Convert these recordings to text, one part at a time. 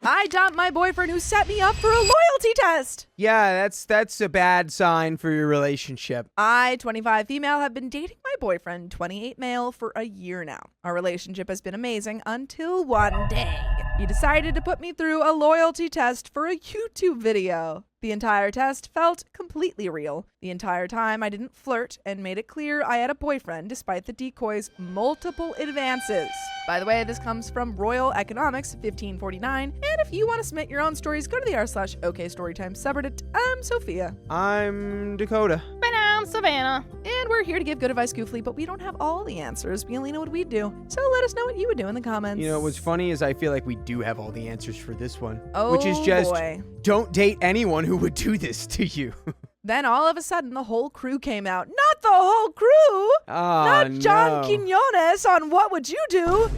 I dumped my boyfriend who set me up for a loyalty test. Yeah, that's a bad sign for your relationship. I, 25 female, have been dating my boyfriend, 28 male, for a year now. Our relationship has been amazing until one day he decided to put me through a loyalty test for a YouTube video. The entire test felt completely real. The entire time I didn't flirt and made it clear I had a boyfriend despite the decoy's multiple advances. By the way, this comes from Royal Economics 1549, and if you want to submit your own stories, go to the r/okstorytime subreddit. I'm Sophia. I'm Dakota. And I'm Savannah. And we're here to give good advice goofly, but we don't have all the answers. We only know what we do. So let us know what you would do in the comments. You know, what's funny is I feel like we do have all the answers for this one. Oh, which is just, boy. Don't date anyone who would do this to you. Then all of a sudden, the whole crew came out. Not the whole crew! Not John Quinones on What Would You Do?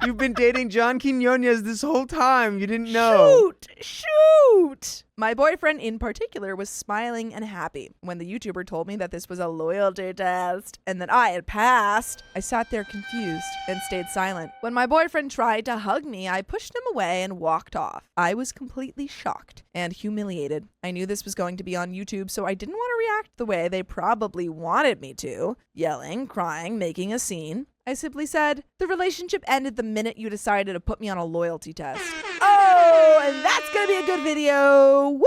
You've been dating John Quinones this whole time. You didn't know. Shoot! My boyfriend in particular was smiling and happy when the YouTuber told me that this was a loyalty test and that I had passed. I sat there confused and stayed silent. When my boyfriend tried to hug me, I pushed him away and walked off. I was completely shocked and humiliated. I knew this was going to be on YouTube, so I didn't want to react the way they probably wanted me to, yelling, crying, making a scene. I simply said, the relationship ended the minute you decided to put me on a loyalty test. Oh, and that's gonna be a good video. Woo!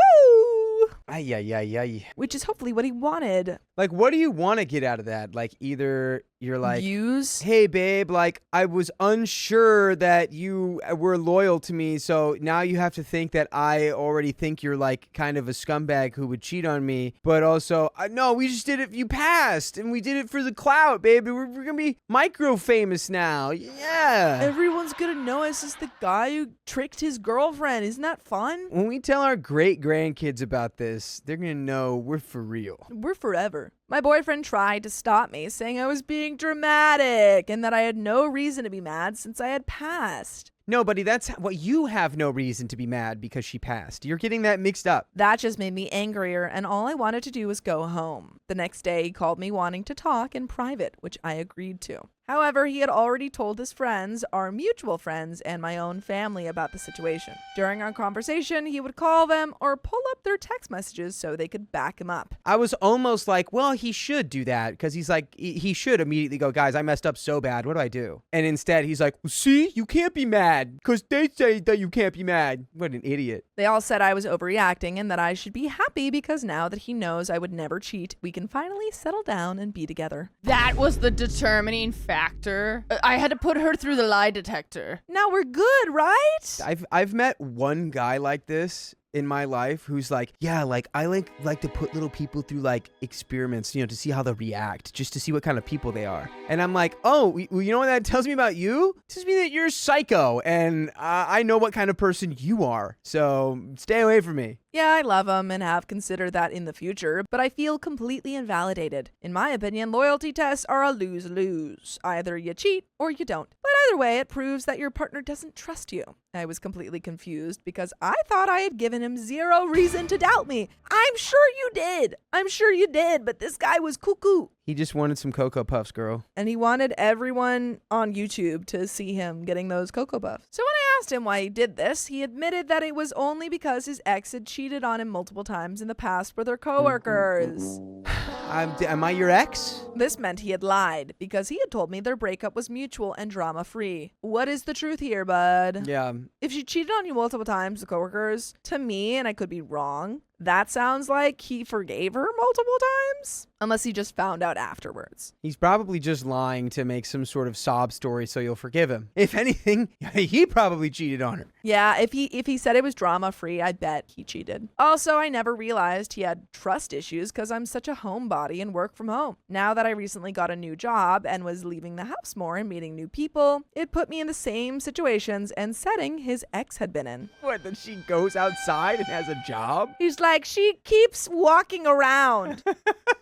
Ay. Which is hopefully what he wanted. Like, what do you want to get out of that? Like, either you're like, views? Hey, babe, like, I was unsure that you were loyal to me, so now you have to think that I already think you're, like, kind of a scumbag who would cheat on me. But also, no, we just did it. You passed, and we did it for the clout, baby. We're going to be micro-famous now. Yeah. Everyone's gonna know us as the guy who tricked his girlfriend. Isn't that fun? When we tell our great-grandkids about this, they're going to know we're for real. We're forever. My boyfriend tried to stop me, saying I was being dramatic and that I had no reason to be mad since I had passed. No, buddy, that's what you have no reason to be mad because she passed. You're getting that mixed up. That just made me angrier, and all I wanted to do was go home. The next day, he called me wanting to talk in private, which I agreed to. However, he had already told his friends, our mutual friends, and my own family about the situation. During our conversation, he would call them or pull up their text messages so they could back him up. I was almost like, well, he should do that because he's like, he should immediately go, guys, I messed up so bad. What do I do? And instead, he's like, well, see, you can't be mad because they say that you can't be mad. What an idiot. They all said I was overreacting and that I should be happy because now that he knows I would never cheat, we can finally settle down and be together. That was the determining factor. I had to put her through the lie detector. Now we're good, right? I've met one guy like this in my life who's like, yeah, like I like to put little people through like experiments, you know, to see how they'll react, just to see what kind of people they are. And I'm like, oh, you know what that tells me about you? It tells me that you're psycho, and I know what kind of person you are. So stay away from me. Yeah, I love him and have considered that in the future, but I feel completely invalidated. In my opinion, loyalty tests are a lose-lose. Either you cheat or you don't. But either way, it proves that your partner doesn't trust you. I was completely confused because I thought I had given him zero reason to doubt me. I'm sure you did, but this guy was cuckoo. He just wanted some Cocoa Puffs, girl. And he wanted everyone on YouTube to see him getting those Cocoa Puffs. So when I asked him why he did this, he admitted that it was only because his ex had cheated on him multiple times in the past with her coworkers. Am I your ex? This meant he had lied because he had told me their breakup was mutual and drama-free. What is the truth here, bud? Yeah. If she cheated on you multiple times with coworkers, to me, and I could be wrong, that sounds like he forgave her multiple times. Unless he just found out afterwards. He's probably just lying to make some sort of sob story so you'll forgive him. If anything, he probably cheated on her. Yeah, if he said it was drama-free, I bet he cheated. Also, I never realized he had trust issues because I'm such a homebody and work from home. Now that I recently got a new job and was leaving the house more and meeting new people, it put me in the same situations and setting his ex had been in. What, that she goes outside and has a job? He's like, she keeps walking around.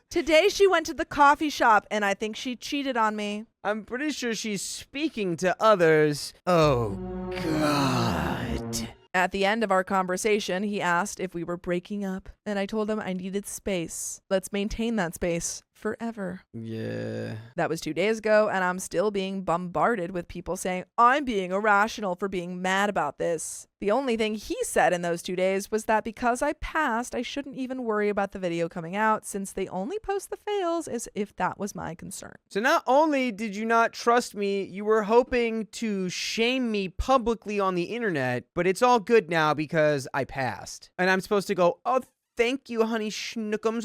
Today she went to the coffee shop and I think she cheated on me. I'm pretty sure she's speaking to others. Oh, God. At the end of our conversation, he asked if we were breaking up, and I told him I needed space. Let's maintain that space forever. Yeah. That was 2 days ago, and I'm still being bombarded with people saying I'm being irrational for being mad about this. The only thing he said in those 2 days was that because I passed, I shouldn't even worry about the video coming out since they only post the fails as if that was my concern. So not only did you not trust me, you were hoping to shame me publicly on the internet, but it's all good now because I passed. And I'm supposed to go, oh, thank you, honey schnookums.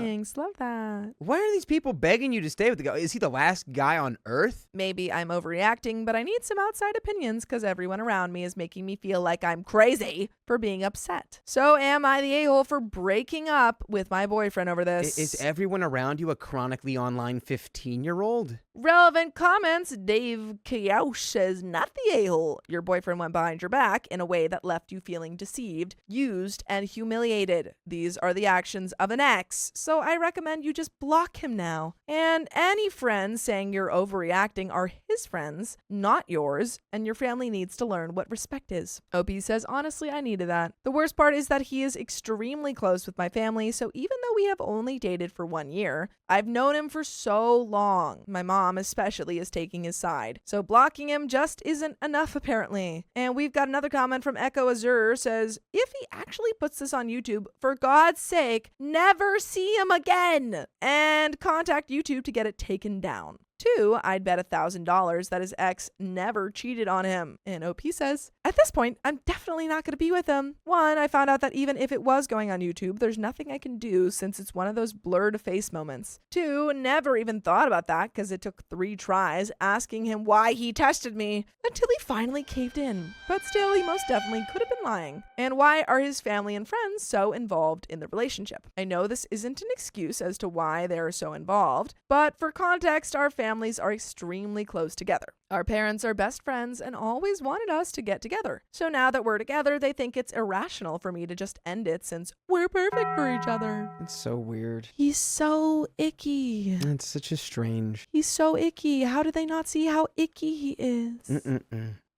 Thanks, love that. Why are these people begging you to stay with the guy? Is he the last guy on Earth? Maybe I'm overreacting, but I need some outside opinions because everyone around me is making me feel like I'm crazy for being upset. So am I the a-hole for breaking up with my boyfriend over this? Is everyone around you a chronically online 15-year-old? Relevant comments. Dave Kayaush says, not the a-hole. Your boyfriend went behind your back in a way that left you feeling deceived, used, and humiliated. These are the actions of an ex, so I recommend you just block him now. And any friends saying you're overreacting are his friends, not yours, and your family needs to learn what respect is. OP says, honestly, I needed that. The worst part is that he is extremely close with my family, so even though we have only dated for 1 year, I've known him for so long. My mom especially is taking his side. So blocking him just isn't enough apparently. And we've got another comment from Echo Azure says, if he actually puts this on YouTube, for God's sake, never see him again and contact YouTube to get it taken down. 2, I'd bet $1,000 that his ex never cheated on him. And OP says, at this point, I'm definitely not going to be with him. 1, I found out that even if it was going on YouTube, there's nothing I can do since it's one of those blurred face moments. 2, never even thought about that because it took 3 tries asking him why he tested me until he finally caved in. But still, he most definitely could have been lying. And why are his family and friends so involved in the relationship? I know this isn't an excuse as to why they're so involved, but for context, our families are extremely close together. Our parents are best friends and always wanted us to get together. So now that we're together, they think it's irrational for me to just end it since we're perfect for each other. It's so weird. He's so icky. It's such a strange. He's so icky. How did they not see how icky he is?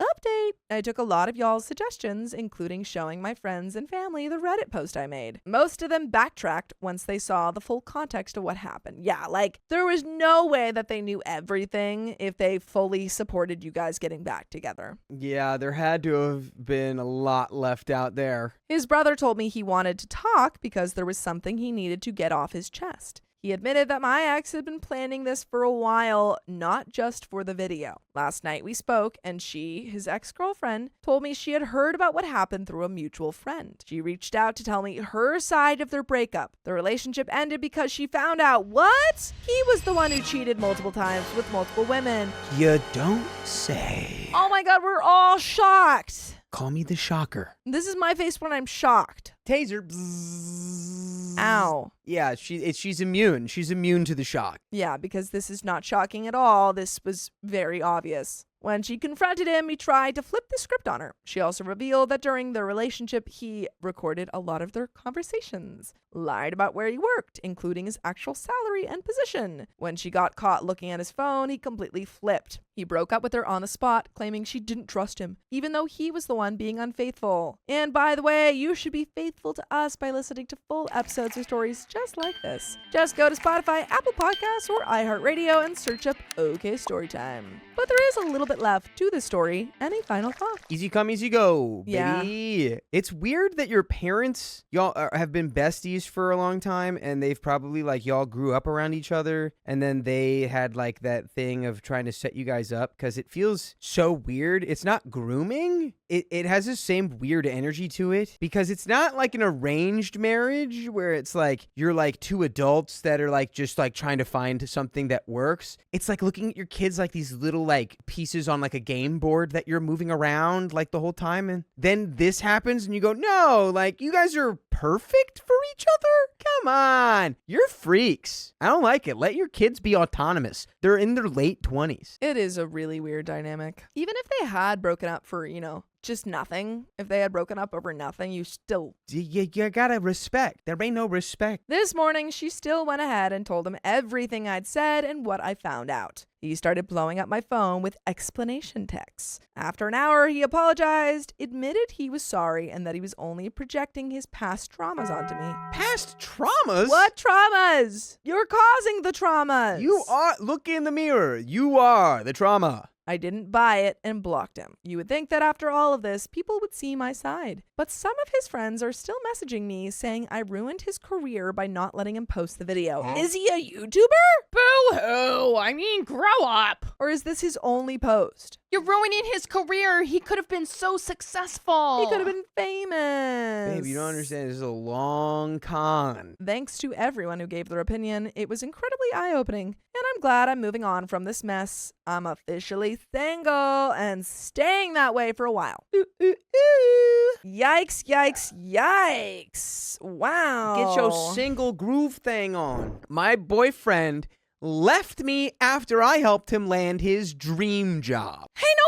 Update. I took a lot of y'all's suggestions, including showing my friends and family the Reddit post I made. Most of them backtracked once they saw the full context of what happened. Yeah, like, there was no way that they knew everything if they fully supported you guys getting back together. Yeah, there had to have been a lot left out there. His brother told me he wanted to talk because there was something he needed to get off his chest. He admitted that my ex had been planning this for a while, not just for the video. Last night we spoke, and she, his ex-girlfriend, told me she had heard about what happened through a mutual friend. She reached out to tell me her side of their breakup. The relationship ended because she found out what? He was the one who cheated multiple times with multiple women. You don't say. Oh my God, we're all shocked. Call me the shocker. This is my face when I'm shocked. Taser. Bzzz. Ow. Yeah, she's immune. She's immune to the shock. Yeah, because this is not shocking at all. This was very obvious. When she confronted him, he tried to flip the script on her. She also revealed that during their relationship, he recorded a lot of their conversations, lied about where he worked, including his actual salary and position. When she got caught looking at his phone, he completely flipped. He broke up with her on the spot, claiming she didn't trust him, even though he was the one being unfaithful. And by the way, you should be faithful to us by listening to full episodes of stories just like this. Just go to Spotify, Apple Podcasts, or iHeartRadio and search up OK Storytime. But there is a little bit left to the story. Any final thoughts? Easy come, easy go, Yeah. baby. It's weird that your parents, y'all have been besties for a long time, and they've probably, like, y'all grew up around each other, and then they had, like, that thing of trying to set you guys up, because it feels so weird. It's not grooming. It has the same weird energy to it, because it's not like an arranged marriage where it's like you're like two adults that are like just like trying to find something that works. It's like looking at your kids like these little like pieces on like a game board that you're moving around like the whole time, and then this happens and you go, no, like you guys are perfect for each other? Come on. You're freaks. I don't like it. Let your kids be autonomous. They're in their late 20s. It is a really weird dynamic. Even if they had broken up for, just nothing, if they had broken up over nothing, you still... You gotta respect. There ain't no respect. This morning, she still went ahead and told him everything I'd said and what I found out. He started blowing up my phone with explanation texts. After an hour, he apologized, admitted he was sorry, and that he was only projecting his past traumas onto me. Past traumas? What traumas? You're causing the traumas. You are. Look in the mirror. You are the trauma. I didn't buy it and blocked him. You would think that after all of this, people would see my side. But some of his friends are still messaging me saying I ruined his career by not letting him post the video. Is he a YouTuber? Boo-hoo! I mean, grow up! Or is this his only post? You're ruining his career. He could have been so successful. He could have been famous. Babe, you don't understand. This is a long con. Thanks to everyone who gave their opinion. It was incredibly eye-opening. And I'm glad I'm moving on from this mess. I'm officially single and staying that way for a while. Ooh, ooh, ooh. Yikes, yikes, yikes. Wow. Get your single groove thing on. My boyfriend left me after I helped him land his dream job. Hey, no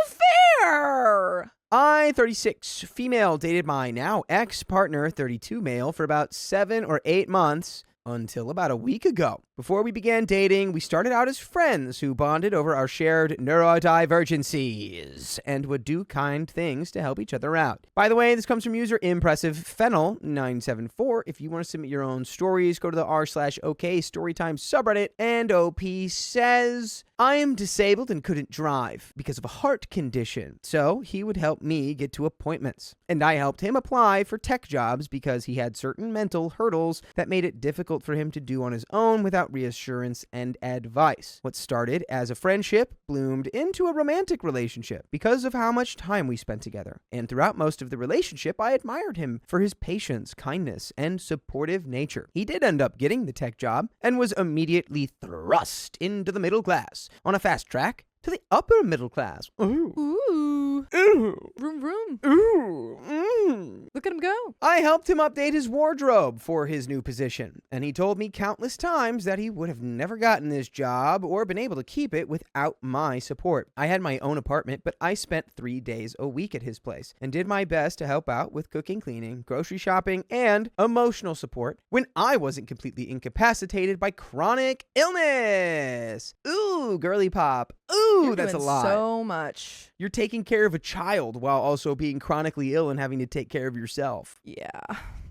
fair. I, 36, female, dated my now ex-partner, 32, male, for about 7 or 8 months until about a week ago. Before we began dating, we started out as friends who bonded over our shared neurodivergencies and would do kind things to help each other out. By the way, this comes from user ImpressiveFennel974. If you want to submit your own stories, go to the r/okstorytime subreddit. And OP says, I am disabled and couldn't drive because of a heart condition, so he would help me get to appointments. And I helped him apply for tech jobs because he had certain mental hurdles that made it difficult for him to do on his own without reassurance and advice. What started as a friendship bloomed into a romantic relationship because of how much time we spent together. And throughout most of the relationship, I admired him for his patience, kindness, and supportive nature. He did end up getting the tech job and was immediately thrust into the middle class on a fast track to the upper middle class. Ooh. Ooh. Ooh. Vroom, vroom. Ooh. Mm. Look at him go. I helped him update his wardrobe for his new position, and he told me countless times that he would have never gotten this job or been able to keep it without my support. I had my own apartment, but I spent 3 days a week at his place and did my best to help out with cooking, cleaning, grocery shopping, and emotional support when I wasn't completely incapacitated by chronic illness. Ooh, girly pop. Ooh, You're that's a doing lot. so much. You're taking care of a child while also being chronically ill and having to take care of yourself. Yeah.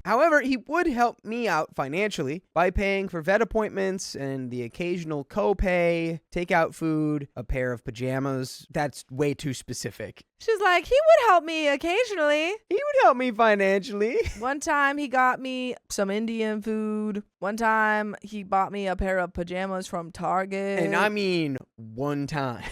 However, he would help me out financially by paying for vet appointments and the occasional copay, takeout food, a pair of pajamas. That's way too specific. She's like, he would help me occasionally. He would help me financially. One time he got me some Indian food. One time he bought me a pair of pajamas from Target. And I mean one time.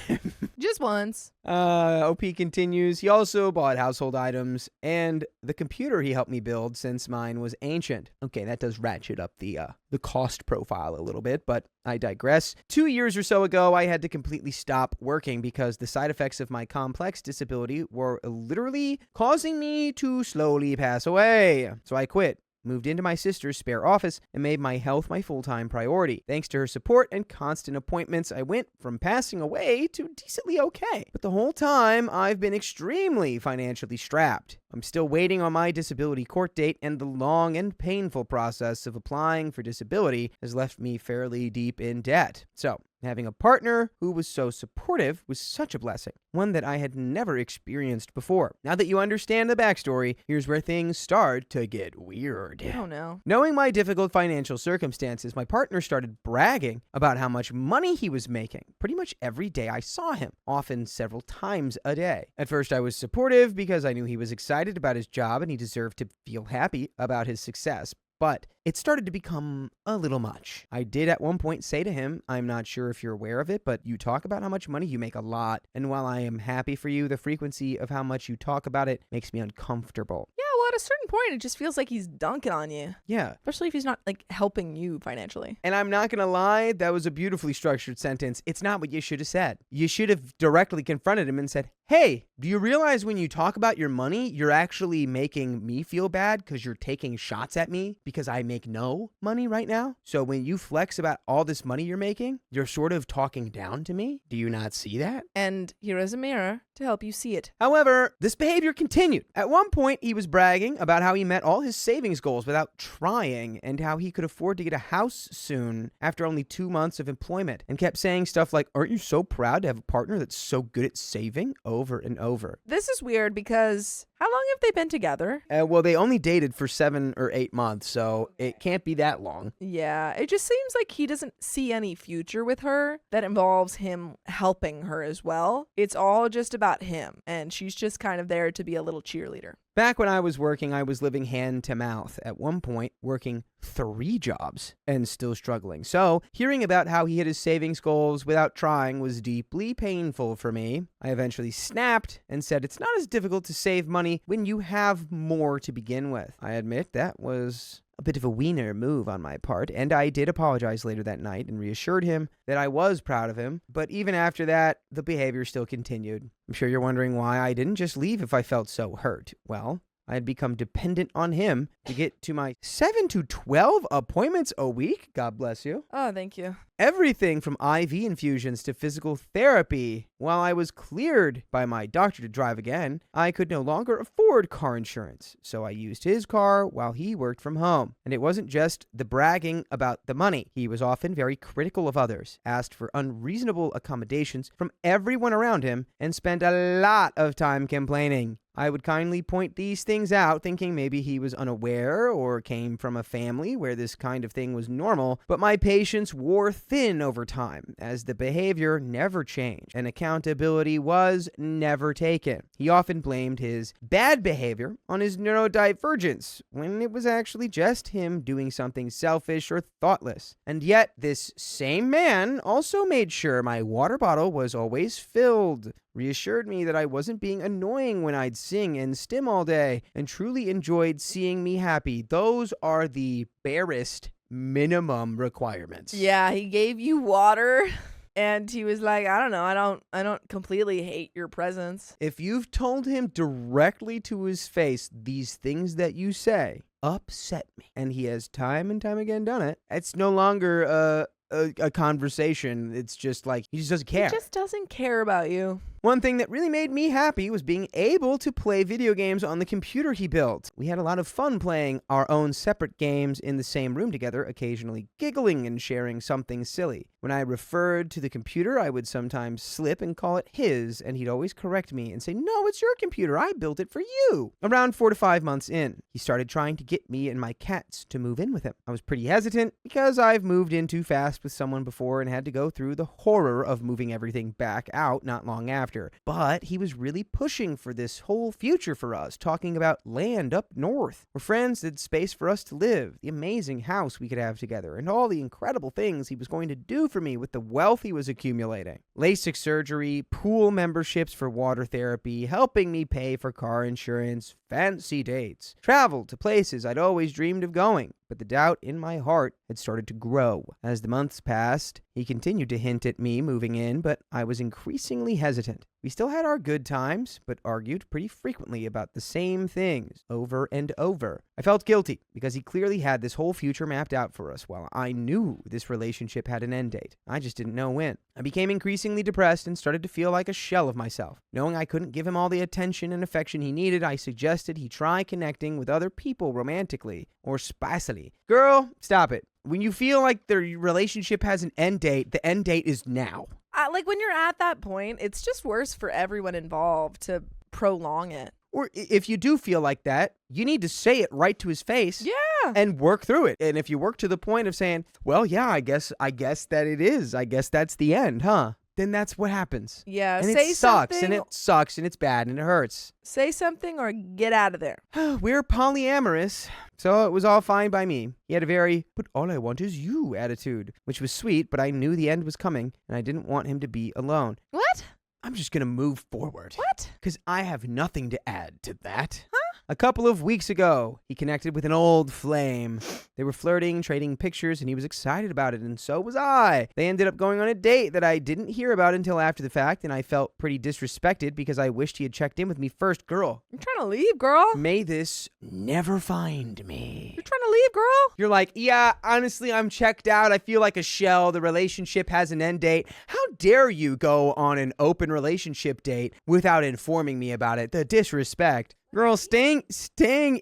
Just once. OP continues. He also bought household items and the computer he helped me build since mine was ancient. Okay, that does ratchet up the cost profile a little bit, but I digress. 2 years or so ago, I had to completely stop working because the side effects of my complex disability were literally causing me to slowly pass away. So I quit. Moved into my sister's spare office and made my health my full-time priority. Thanks to her support and constant appointments, I went from passing away to decently okay. But the whole time, I've been extremely financially strapped. I'm still waiting on my disability court date, and the long and painful process of applying for disability has left me fairly deep in debt. So, having a partner who was so supportive was such a blessing, one that I had never experienced before. Now that you understand the backstory, here's where things start to get weird. Oh no. Knowing my difficult financial circumstances, my partner started bragging about how much money he was making pretty much every day I saw him, often several times a day. At first, I was supportive because I knew he was excited about his job and he deserved to feel happy about his success. But it started to become a little much. I did at one point say to him, I'm not sure if you're aware of it, but you talk about how much money you make a lot. And while I am happy for you, the frequency of how much you talk about it makes me uncomfortable. Yeah, well, at a certain point, it just feels like he's dunking on you, Yeah. especially if he's not like helping you financially. And I'm not going to lie, that was a beautifully structured sentence. It's not what you should have said. You should have directly confronted him and said, hey, do you realize when you talk about your money, you're actually making me feel bad because you're taking shots at me because I make no money right now? So when you flex about all this money you're making, you're sort of talking down to me? Do you not see that? And here is a mirror to help you see it. However, this behavior continued. At one point, he was bragging about how he met all his savings goals without trying and how he could afford to get a house soon after only 2 months of employment, and kept saying stuff like, aren't you so proud to have a partner that's so good at saving? Over and over. This is weird because how long have they been together? Well, they only dated for 7 or 8 months, so it can't be that long. Yeah, it just seems like he doesn't see any future with her that involves him helping her as well. It's all just about him, and she's just kind of there to be a little cheerleader. Back when I was working, I was living hand to mouth. At one point, working 3 jobs and still struggling. So, hearing about how he hit his savings goals without trying was deeply painful for me. I eventually snapped and said it's not as difficult to save money when you have more to begin with. I admit that was a bit of a wiener move on my part, and I did apologize later that night and reassured him that I was proud of him. But even after that, the behavior still continued. I'm sure you're wondering why I didn't just leave if I felt so hurt. Well, I had become dependent on him to get to my 7 to 12 appointments a week. God bless you. Oh, thank you. Everything from IV infusions to physical therapy. While I was cleared by my doctor to drive again, I could no longer afford car insurance, so I used his car while he worked from home. And it wasn't just the bragging about the money. He was often very critical of others, asked for unreasonable accommodations from everyone around him, and spent a lot of time complaining. I would kindly point these things out, thinking maybe he was unaware or came from a family where this kind of thing was normal, but my patience wore thin over time, as the behavior never changed and accountability was never taken. He often blamed his bad behavior on his neurodivergence, when it was actually just him doing something selfish or thoughtless. And yet, this same man also made sure my water bottle was always filled, reassured me that I wasn't being annoying when I'd sing and stim all day, and truly enjoyed seeing me happy. Those are the barest minimum requirements. Yeah, he gave you water and he was like, I don't know, I don't completely hate your presence. If you've told him directly to his face these things that you say upset me, and he has time and time again done it, it's no longer a conversation. It's just like he just doesn't care. He just doesn't care about you. One thing that really made me happy was being able to play video games on the computer he built. We had a lot of fun playing our own separate games in the same room together, occasionally giggling and sharing something silly. When I referred to the computer, I would sometimes slip and call it his, and he'd always correct me and say, no, it's your computer. I built it for you. Around 4 to 5 months in, he started trying to get me and my cats to move in with him. I was pretty hesitant because I've moved in too fast with someone before and had to go through the horror of moving everything back out not long after. But he was really pushing for this whole future for us, talking about land up north, where friends had space for us to live, the amazing house we could have together, and all the incredible things he was going to do for me with the wealth he was accumulating. LASIK surgery, pool memberships for water therapy, helping me pay for car insurance, fancy dates, travel to places I'd always dreamed of going. But the doubt in my heart had started to grow. As the months passed, he continued to hint at me moving in, but I was increasingly hesitant. We still had our good times, but argued pretty frequently about the same things over and over. I felt guilty because he clearly had this whole future mapped out for us, while I knew this relationship had an end date. I just didn't know when. I became increasingly depressed and started to feel like a shell of myself. Knowing I couldn't give him all the attention and affection he needed, I suggested he try connecting with other people romantically or spicily. Girl, stop it. When you feel like the relationship has an end date, the end date is now. Like when you're at that point, it's just worse for everyone involved to prolong it. Or if you do feel like that, you need to say it right to his face. Yeah. And work through it. And if you work to the point of saying, well, yeah, I guess that it is. I guess that's the end, huh? Then that's what happens. Yeah, and say it sucks, something. and it sucks, and it's bad, and it hurts. Say something or get out of there. We're polyamorous, so it was all fine by me. He had a very, but all I want is you attitude, which was sweet, but I knew the end was coming, and I didn't want him to be alone. What? I'm just going to move forward. What? Because I have nothing to add to that. Huh? A couple of weeks ago, he connected with an old flame. They were flirting, trading pictures, and he was excited about it, and so was I. They ended up going on a date that I didn't hear about until after the fact, and I felt pretty disrespected because I wished he had checked in with me first. Girl, I'm trying to leave, girl. may this never find me. You're trying to leave, girl. You're like, yeah, honestly, I'm checked out. I feel like a shell. The relationship has an end date. How dare you go on an open relationship date without informing me about it? The disrespect. Girl, staying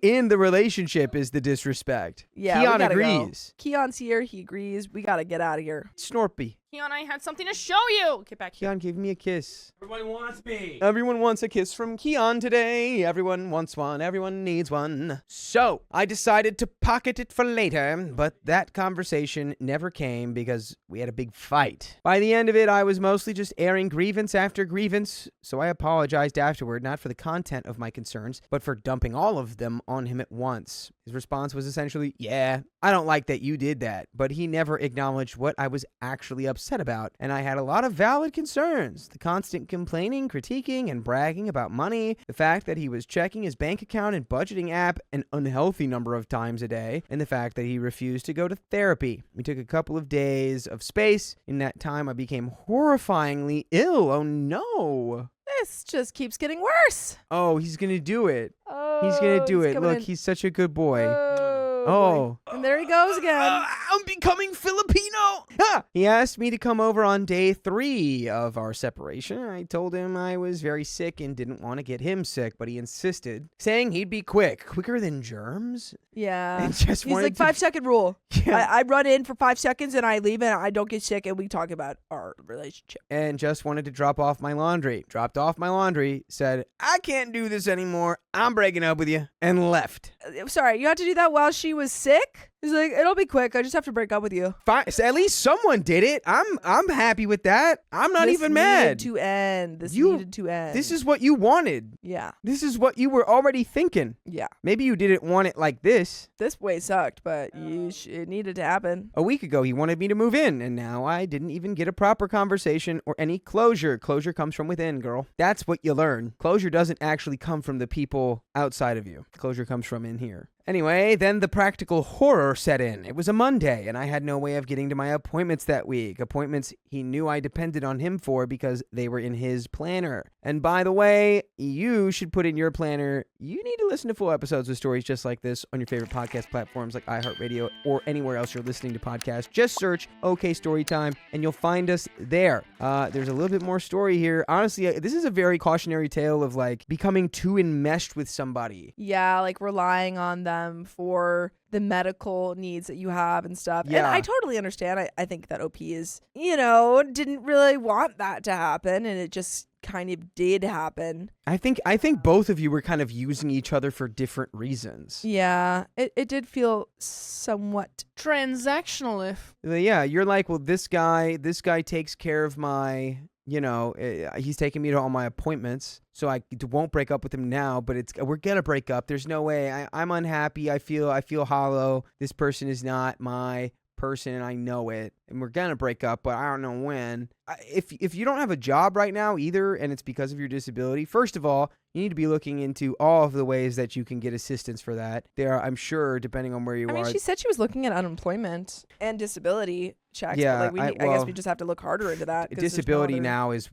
in the relationship is the disrespect. Yeah, Keon we gotta agrees. Go. Keon's here. He agrees. We gotta get out of here. Snorpy. Keon, I had something to show you. Get back here. Keon, give me a kiss. Everybody wants me. Everyone wants a kiss from Keon today. Everyone wants one. Everyone needs one. So, I decided to pocket it for later, but that conversation never came because we had a big fight. By the end of it, I was mostly just airing grievance after grievance, so I apologized afterward, not for the content of my concerns, but for dumping all of them on him at once. His response was essentially, yeah, I don't like that you did that, but he never acknowledged what I was actually upset about, and I had a lot of valid concerns. The constant complaining, critiquing, and bragging about money, the fact that he was checking his bank account and budgeting app an unhealthy number of times a day, and the fact that he refused to go to therapy. We took a couple of days of space. In that time, I became horrifyingly ill. Oh no. This just keeps getting worse. Oh, he's gonna do it. Oh, He's gonna do it. coming Look, in. he's such a good boy. Oh. Boy. And there he goes again. I'm becoming Filipino. He asked me to come over on day 3 of our separation. I told him I was very sick and didn't want to get him sick, but he insisted, saying he'd be quicker than germs. Yeah. And just He's wanted like to- 5-second rule. Yeah. I run in for 5 seconds and I leave and I don't get sick and we talk about our relationship. And just wanted to drop off my laundry. Dropped off my laundry, said, I can't do this anymore. I'm breaking up with you, and left. Sorry, you had to do that while she was sick? He's like, it'll be quick. I just have to break up with you. Fine. So at least someone did it. I'm happy with that. I'm not even mad. This needed to end. This You- needed to end. This is what you wanted. Yeah. This is what you were already thinking. Yeah. Maybe you didn't want it like this. This way sucked, but it needed to happen. A week ago, he wanted me to move in, and now I didn't even get a proper conversation or any closure. Closure comes from within, girl. That's what you learn. Closure doesn't actually come from the people outside of you. Closure comes from in here. Anyway, then the practical horror set in. It was a Monday, and I had no way of getting to my appointments that week. Appointments he knew I depended on him for because they were in his planner. And by the way, you should put in your planner. You need to listen to full episodes with stories just like this on your favorite podcast platforms like iHeartRadio or anywhere else you're listening to podcasts. Just search OK Storytime, and you'll find us there. There's a little bit more story here. Honestly, this is a very cautionary tale of like becoming too enmeshed with somebody. Yeah, like relying on them for the medical needs that you have and stuff. And Yeah. I totally understand. I think that OP is, didn't really want that to happen, and it just kind of did happen. I think both of you were kind of using each other for different reasons. Yeah, it did feel somewhat. Transactional if. Yeah, you're like, well, this guy takes care of my, he's taking me to all my appointments, so I won't break up with him now, but we're gonna break up. There's no way. I'm unhappy. I feel hollow. This person is not my person, and I know it, and we're gonna break up, but I don't know when. If you don't have a job right now either, and it's because of your disability, first of all, you need to be looking into all of the ways that you can get assistance for that. There are, I'm sure, depending on where you I mean, are. she said she was looking at unemployment and disability checks. Yeah, but like I guess we just have to look harder into that. 'cause there's no disability other- now is,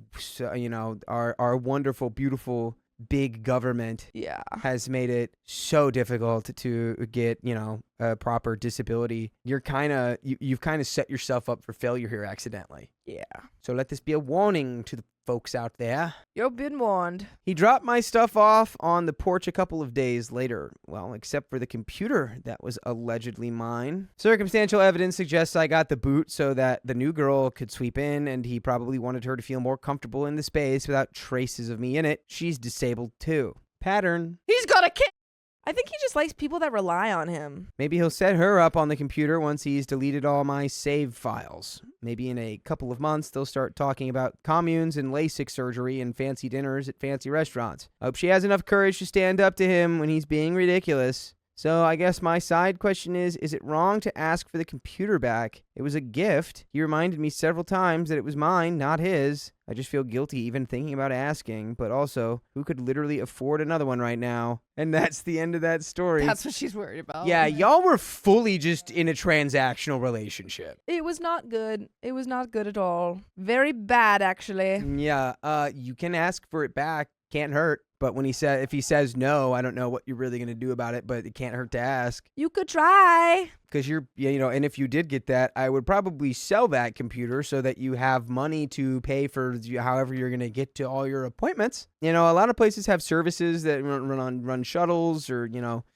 our wonderful, beautiful, big government Yeah. has made it so difficult to get, a proper disability. You've kind of set yourself up for failure here accidentally. Yeah. So let this be a warning to the folks out there. You've been warned. He dropped my stuff off on the porch a couple of days later. Well, except for the computer that was allegedly mine. Circumstantial evidence suggests I got the boot so that the new girl could sweep in, and he probably wanted her to feel more comfortable in the space without traces of me in it. She's disabled too. Pattern. He's got a kid. I think he just likes people that rely on him. Maybe he'll set her up on the computer once he's deleted all my save files. Maybe in a couple of months, they'll start talking about communes and LASIK surgery and fancy dinners at fancy restaurants. I hope she has enough courage to stand up to him when he's being ridiculous. So I guess my side question is it wrong to ask for the computer back? It was a gift. He reminded me several times that it was mine, not his. I just feel guilty even thinking about asking, but also, who could literally afford another one right now? And that's the end of that story. That's what she's worried about. Yeah, y'all were fully just in a transactional relationship. It was not good. It was not good at all. Very bad, actually. Yeah, you can ask for it back. Can't hurt. But if he says no, I don't know what you're really going to do about it, but it can't hurt to ask. You could try. Because and if you did get that, I would probably sell that computer so that you have money to pay for however you're going to get to all your appointments. A lot of places have services that run shuttles or,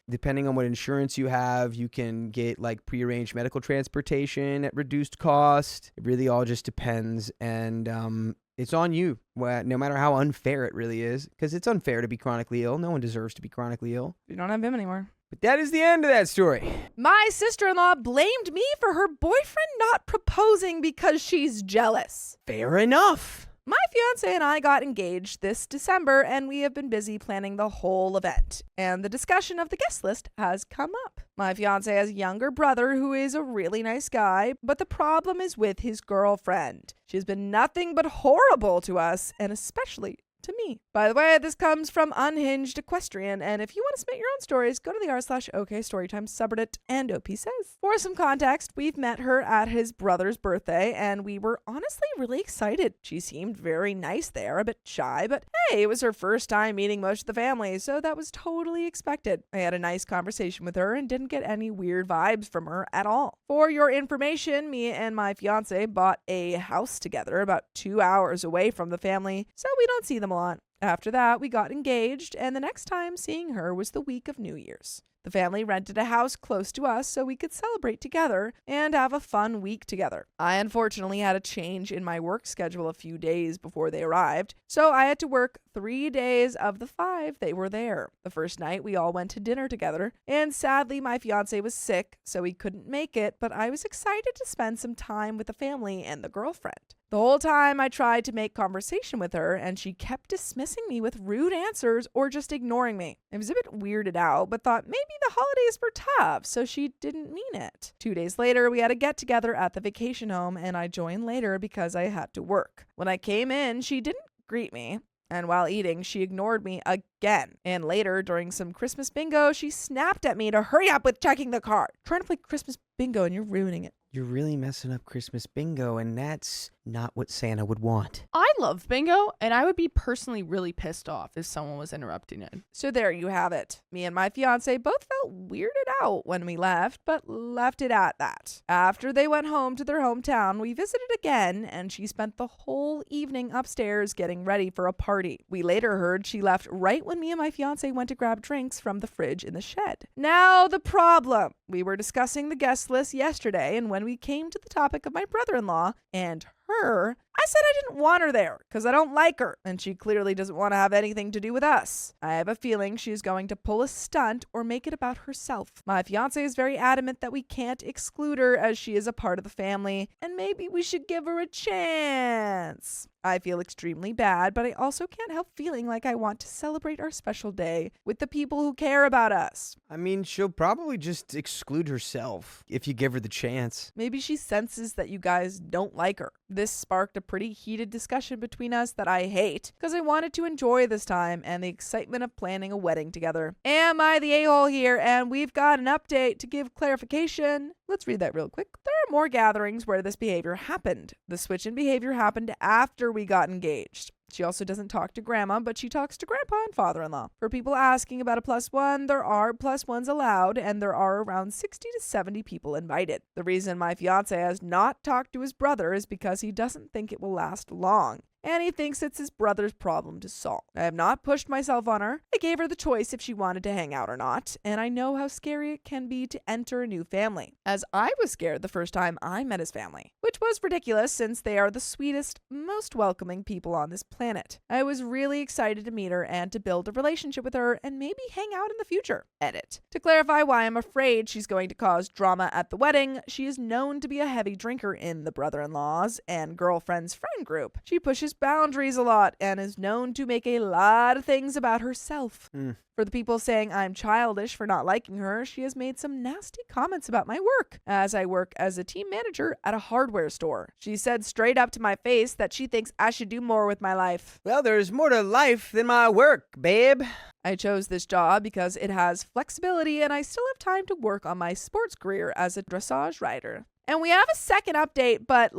depending on what insurance you have, you can get like prearranged medical transportation at reduced cost. It really all just depends. And, it's on you, no matter how unfair it really is, because it's unfair to be chronically ill. No one deserves to be chronically ill. You don't have him anymore. But that is the end of that story. My sister-in-law blamed me for her boyfriend not proposing because she's jealous. Fair enough. My fiance and I got engaged this December, and we have been busy planning the whole event. And the discussion of the guest list has come up. My fiance has a younger brother who is a really nice guy, but the problem is with his girlfriend. She has been nothing but horrible to us, and especially to me. By the way, this comes from Unhinged Equestrian, and if you want to submit your own stories, go to the r/okstorytime subreddit, and OP says. For some context, we've met her at his brother's birthday, and we were honestly really excited. She seemed very nice there, a bit shy, but hey, it was her first time meeting most of the family, so that was totally expected. I had a nice conversation with her and didn't get any weird vibes from her at all. For your information, me and my fiance bought a house together about 2 hours away from the family, so we don't see them a lot. After that, we got engaged, and the next time seeing her was the week of New Year's. The family rented a house close to us so we could celebrate together and have a fun week together. I unfortunately had a change in my work schedule a few days before they arrived, so I had to work 3 days of the 5 they were there. The first night, we all went to dinner together, and sadly, my fiance was sick, so he couldn't make it, but I was excited to spend some time with the family and the girlfriend. The whole time I tried to make conversation with her, and she kept dismissing me with rude answers or just ignoring me. I was a bit weirded out, but thought maybe the holidays were tough, so she didn't mean it. 2 days later, we had a get-together at the vacation home, and I joined later because I had to work. When I came in, she didn't greet me, and while eating, she ignored me again. And later, during some Christmas bingo, she snapped at me to hurry up with checking the card. Trying to play Christmas bingo, and you're ruining it. You're really messing up Christmas bingo, and that's not what Santa would want. I love bingo, and I would be personally really pissed off if someone was interrupting it. So there you have it. Me and my fiance both felt weirded out when we left, but left it at that. After they went home to their hometown, we visited again, and she spent the whole evening upstairs getting ready for a party. We later heard she left right when me and my fiance went to grab drinks from the fridge in the shed. Now the problem. We were discussing the guest list yesterday, and when we came to the topic of my brother-in-law and her, I said I didn't want her there because I don't like her, and she clearly doesn't want to have anything to do with us. I have a feeling she's going to pull a stunt or make it about herself. My fiance is very adamant that we can't exclude her as she is a part of the family, and maybe we should give her a chance. I feel extremely bad, but I also can't help feeling like I want to celebrate our special day with the people who care about us. I mean, she'll probably just exclude herself if you give her the chance. Maybe she senses that you guys don't like her. This sparked a pretty heated discussion between us that I hate because I wanted to enjoy this time and the excitement of planning a wedding together. Am I the a-hole here? And we've got an update to give clarification. Let's read that real quick. There are more gatherings where this behavior happened. The switch in behavior happened after we got engaged. She also doesn't talk to grandma, but she talks to grandpa and father-in-law. For people asking about a +1, there are +1s allowed, and there are around 60 to 70 people invited. The reason my fiance has not talked to his brother is because he doesn't think it will last long, and he thinks it's his brother's problem to solve. I have not pushed myself on her. I gave her the choice if she wanted to hang out or not, and I know how scary it can be to enter a new family, as I was scared the first time I met his family, which was ridiculous since they are the sweetest, most welcoming people on this planet. I was really excited to meet her and to build a relationship with her and maybe hang out in the future. Edit. To clarify why I'm afraid she's going to cause drama at the wedding, she is known to be a heavy drinker in the brother-in-law's and girlfriend's friend group. She pushes pushes boundaries a lot and is known to make a lot of things about herself. For the people saying I'm childish for not liking her, she has made some nasty comments about my work, as I work as a team manager at a hardware store. She said straight up to my face that she thinks I should do more with my life. Well, there's more to life than my work, babe. I chose this job because it has flexibility and I still have time to work on my sports career as a dressage rider. And we have a second update, but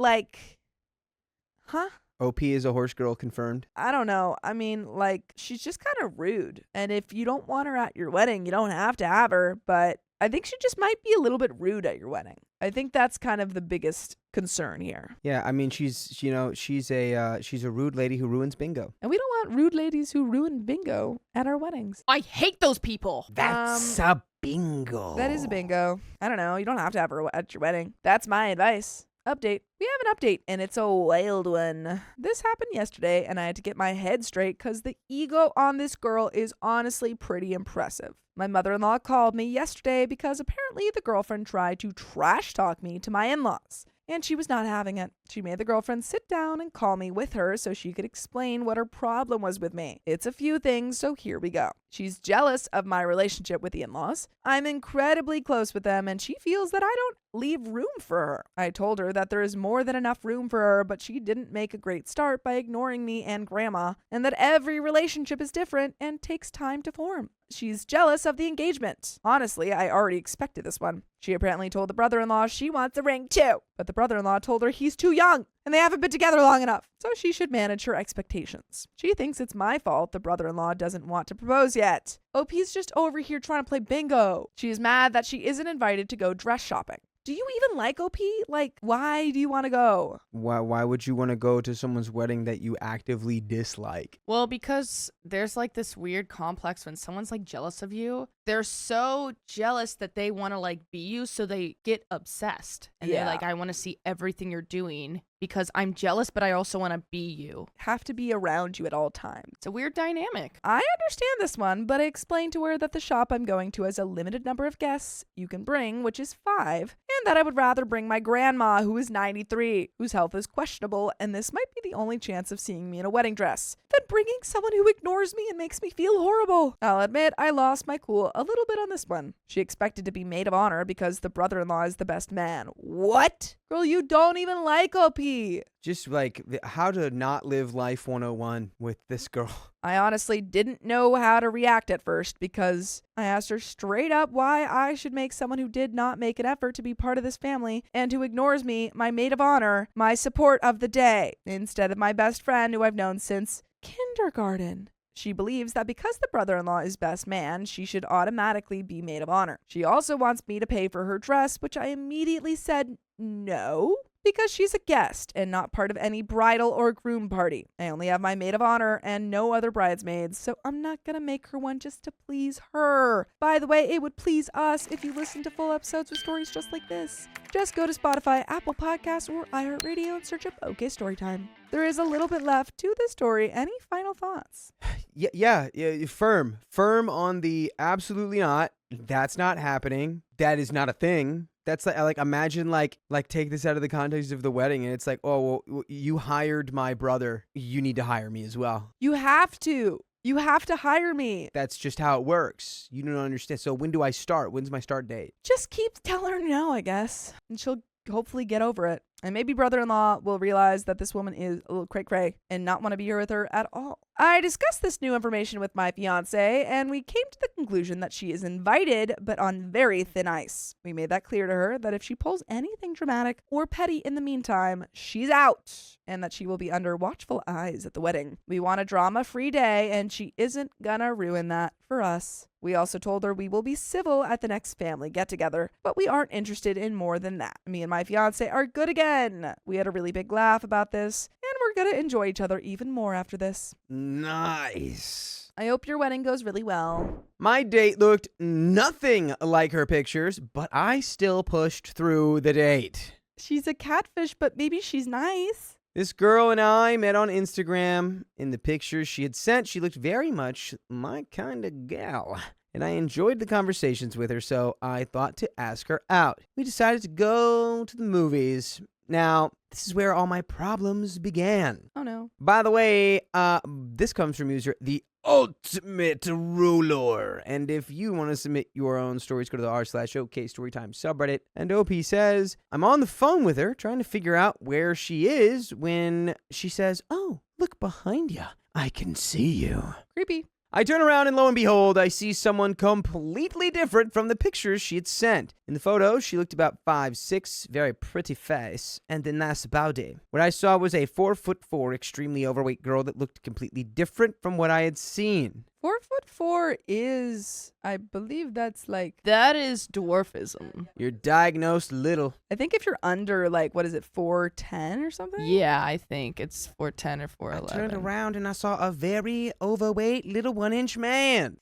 OP is a horse girl confirmed. I don't know. I mean, she's just kind of rude. And if you don't want her at your wedding, you don't have to have her. But I think she just might be a little bit rude at your wedding. I think that's kind of the biggest concern here. Yeah, I mean, she's a rude lady who ruins bingo. And we don't want rude ladies who ruin bingo at our weddings. I hate those people. That's a bingo. That is a bingo. I don't know. You don't have to have her at your wedding. That's my advice. Update. We have an update, and it's a wild one. This happened yesterday, and I had to get my head straight because the ego on this girl is honestly pretty impressive. My mother-in-law called me yesterday because apparently the girlfriend tried to trash talk me to my in-laws, and she was not having it. She made the girlfriend sit down and call me with her so she could explain what her problem was with me. It's a few things, so here we go. She's jealous of my relationship with the in-laws. I'm incredibly close with them, and she feels that I don't leave room for her. I told her that there is more than enough room for her, but she didn't make a great start by ignoring me and grandma, and that every relationship is different and takes time to form. She's jealous of the engagement. Honestly, I already expected this one. She apparently told the brother-in-law she wants a ring too, but the brother-in-law told her he's too young and they haven't been together long enough, so she should manage her expectations. She thinks it's my fault the brother-in-law doesn't want to propose yet. OP's just over here trying to play bingo. She is mad that she isn't invited to go dress shopping. Do you even like OP? Why do you want to go? Why would you want to go to someone's wedding that you actively dislike? Well, because there's this weird complex when someone's jealous of you. They're so jealous that they want to be you, so they get obsessed. And they're I want to see everything you're doing because I'm jealous, but I also want to be you. Have to be around you at all times. It's a weird dynamic. I understand this one, but I explained to her that the shop I'm going to has a limited number of guests you can bring, which is 5, and that I would rather bring my grandma, who is 93, whose health is questionable, and this might be the only chance of seeing me in a wedding dress, than bringing someone who ignores me and makes me feel horrible. I'll admit I lost my cool a little bit on this one. She expected to be maid of honor because the brother-in-law is the best man. What? Girl, you don't even like OP. Just how to not live life 101 with this girl. I honestly didn't know how to react at first because I asked her straight up why I should make someone who did not make an effort to be part of this family and who ignores me, my maid of honor, my support of the day, instead of my best friend who I've known since kindergarten. She believes that because the brother-in-law is best man, she should automatically be maid of honor. She also wants me to pay for her dress, which I immediately said no, because she's a guest and not part of any bridal or groom party. I only have my maid of honor and no other bridesmaids, so I'm not gonna make her one just to please her. By the way, it would please us if you listen to full episodes with stories just like this. Just go to Spotify, Apple Podcasts, or iHeartRadio and search up OK Storytime. There is a little bit left to the story. Any final thoughts? Yeah, firm on the absolutely not. That's not happening. That is not a thing. That's imagine take this out of the context of the wedding and it's oh, well, you hired my brother. You need to hire me as well. You have to. You have to hire me. That's just how it works. You don't understand. So when do I start? When's my start date? Just keep telling her no, I guess. And she'll hopefully get over it. And maybe brother-in-law will realize that this woman is a little cray-cray and not want to be here with her at all. I discussed this new information with my fiance, and we came to the conclusion that she is invited, but on very thin ice. We made that clear to her that if she pulls anything dramatic or petty in the meantime, she's out, and that she will be under watchful eyes at the wedding. We want a drama-free day, and she isn't gonna ruin that for us. We also told her we will be civil at the next family get-together, but we aren't interested in more than that. Me and my fiance are good again. We had a really big laugh about this, and we're gonna enjoy each other even more after this. Nice. I hope your wedding goes really well. My date looked nothing like her pictures, but I still pushed through the date. She's a catfish, but maybe she's nice. This girl and I met on Instagram. In the pictures she had sent, she looked very much my kind of gal. And I enjoyed the conversations with her, so I thought to ask her out. We decided to go to the movies. Now, this is where all my problems began. Oh no. By the way, this comes from user The Ultimate Ruler. And if you want to submit your own stories, go to the r/okstorytime subreddit. And OP says, I'm on the phone with her trying to figure out where she is when she says, oh, look behind you. I can see you. Creepy. I turn around and lo and behold, I see someone completely different from the pictures she had sent. In the photo, she looked about 5'6", very pretty face, and a nice body. What I saw was a 4'4", extremely overweight girl that looked completely different from what I had seen. 4'4" is, I believe that's like, That is dwarfism. You're diagnosed little. I think if you're under like, what is it, 4'10" or something? Yeah, I think it's 4'10" or 4'11". I turned around and I saw a very overweight little 1-inch man.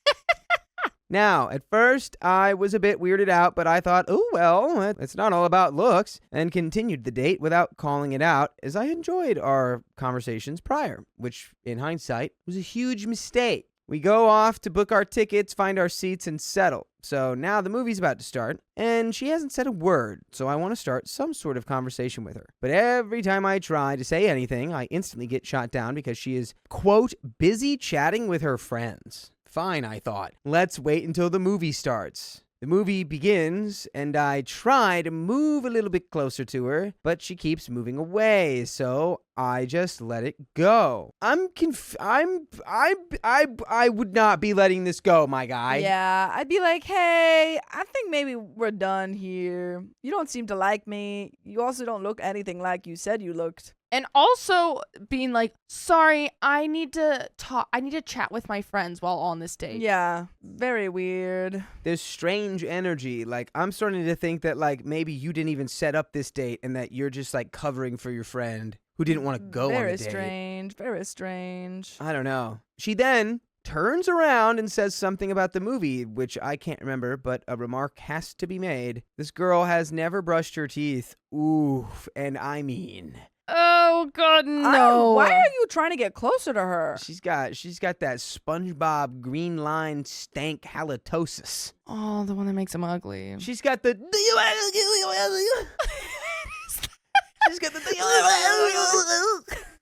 Now, at first, I was a bit weirded out, but I thought, oh, well, it's not all about looks, and continued the date without calling it out, as I enjoyed our conversations prior, which, in hindsight, was a huge mistake. We go off to book our tickets, find our seats, and settle. So now the movie's about to start, and she hasn't said a word, so I want to start some sort of conversation with her. But every time I try to say anything, I instantly get shot down because she is, quote, busy chatting with her friends. Fine, I thought. Let's wait until the movie starts. The movie begins, and I try to move a little bit closer to her, but she keeps moving away, so I just let it go. I would not be letting this go, my guy. Yeah, I'd be like, hey, I think maybe we're done here. You don't seem to like me. You also don't look anything like you said you looked. And also being like, sorry, I need to talk. I need to chat with my friends while on this date. Yeah, very weird. There's strange energy. Like, I'm starting to think that, like, maybe you didn't even set up this date and that you're just, like, covering for your friend who didn't want to go on the Very date. strange, very strange. I don't know. She then turns around and says something about the movie, which I can't remember, but a remark has to be made. This girl has never brushed her teeth. Oof, and I mean... Oh God, no! Why are you trying to get closer to her? She's got that SpongeBob green line stank halitosis. Oh, the one that makes him ugly. She's got the she's got the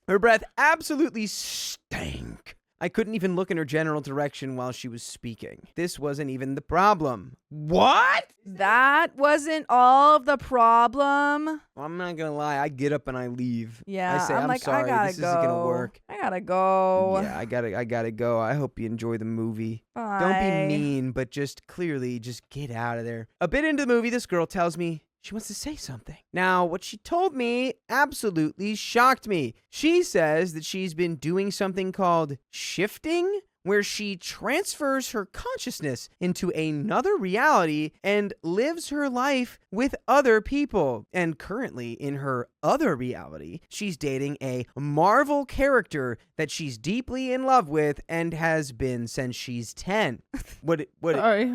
her breath absolutely stank. I couldn't even look in her general direction while she was speaking. This wasn't even the problem. What? That wasn't all of the problem. I'm not gonna lie, I get up and I leave. Yeah, I say, I'm I'm like, sorry, I gotta this go. isn't gonna work. I gotta go. Yeah, I gotta go. I hope you enjoy the movie. Bye. Don't be mean, but just clearly just get out of there. A bit into the movie, this girl tells me she wants to say something. Now, what she told me absolutely shocked me. She says that she's been doing something called shifting, where she transfers her consciousness into another reality and lives her life with other people. And currently, in her other reality, she's dating a Marvel character that she's deeply in love with and has been since she's 10. Sorry.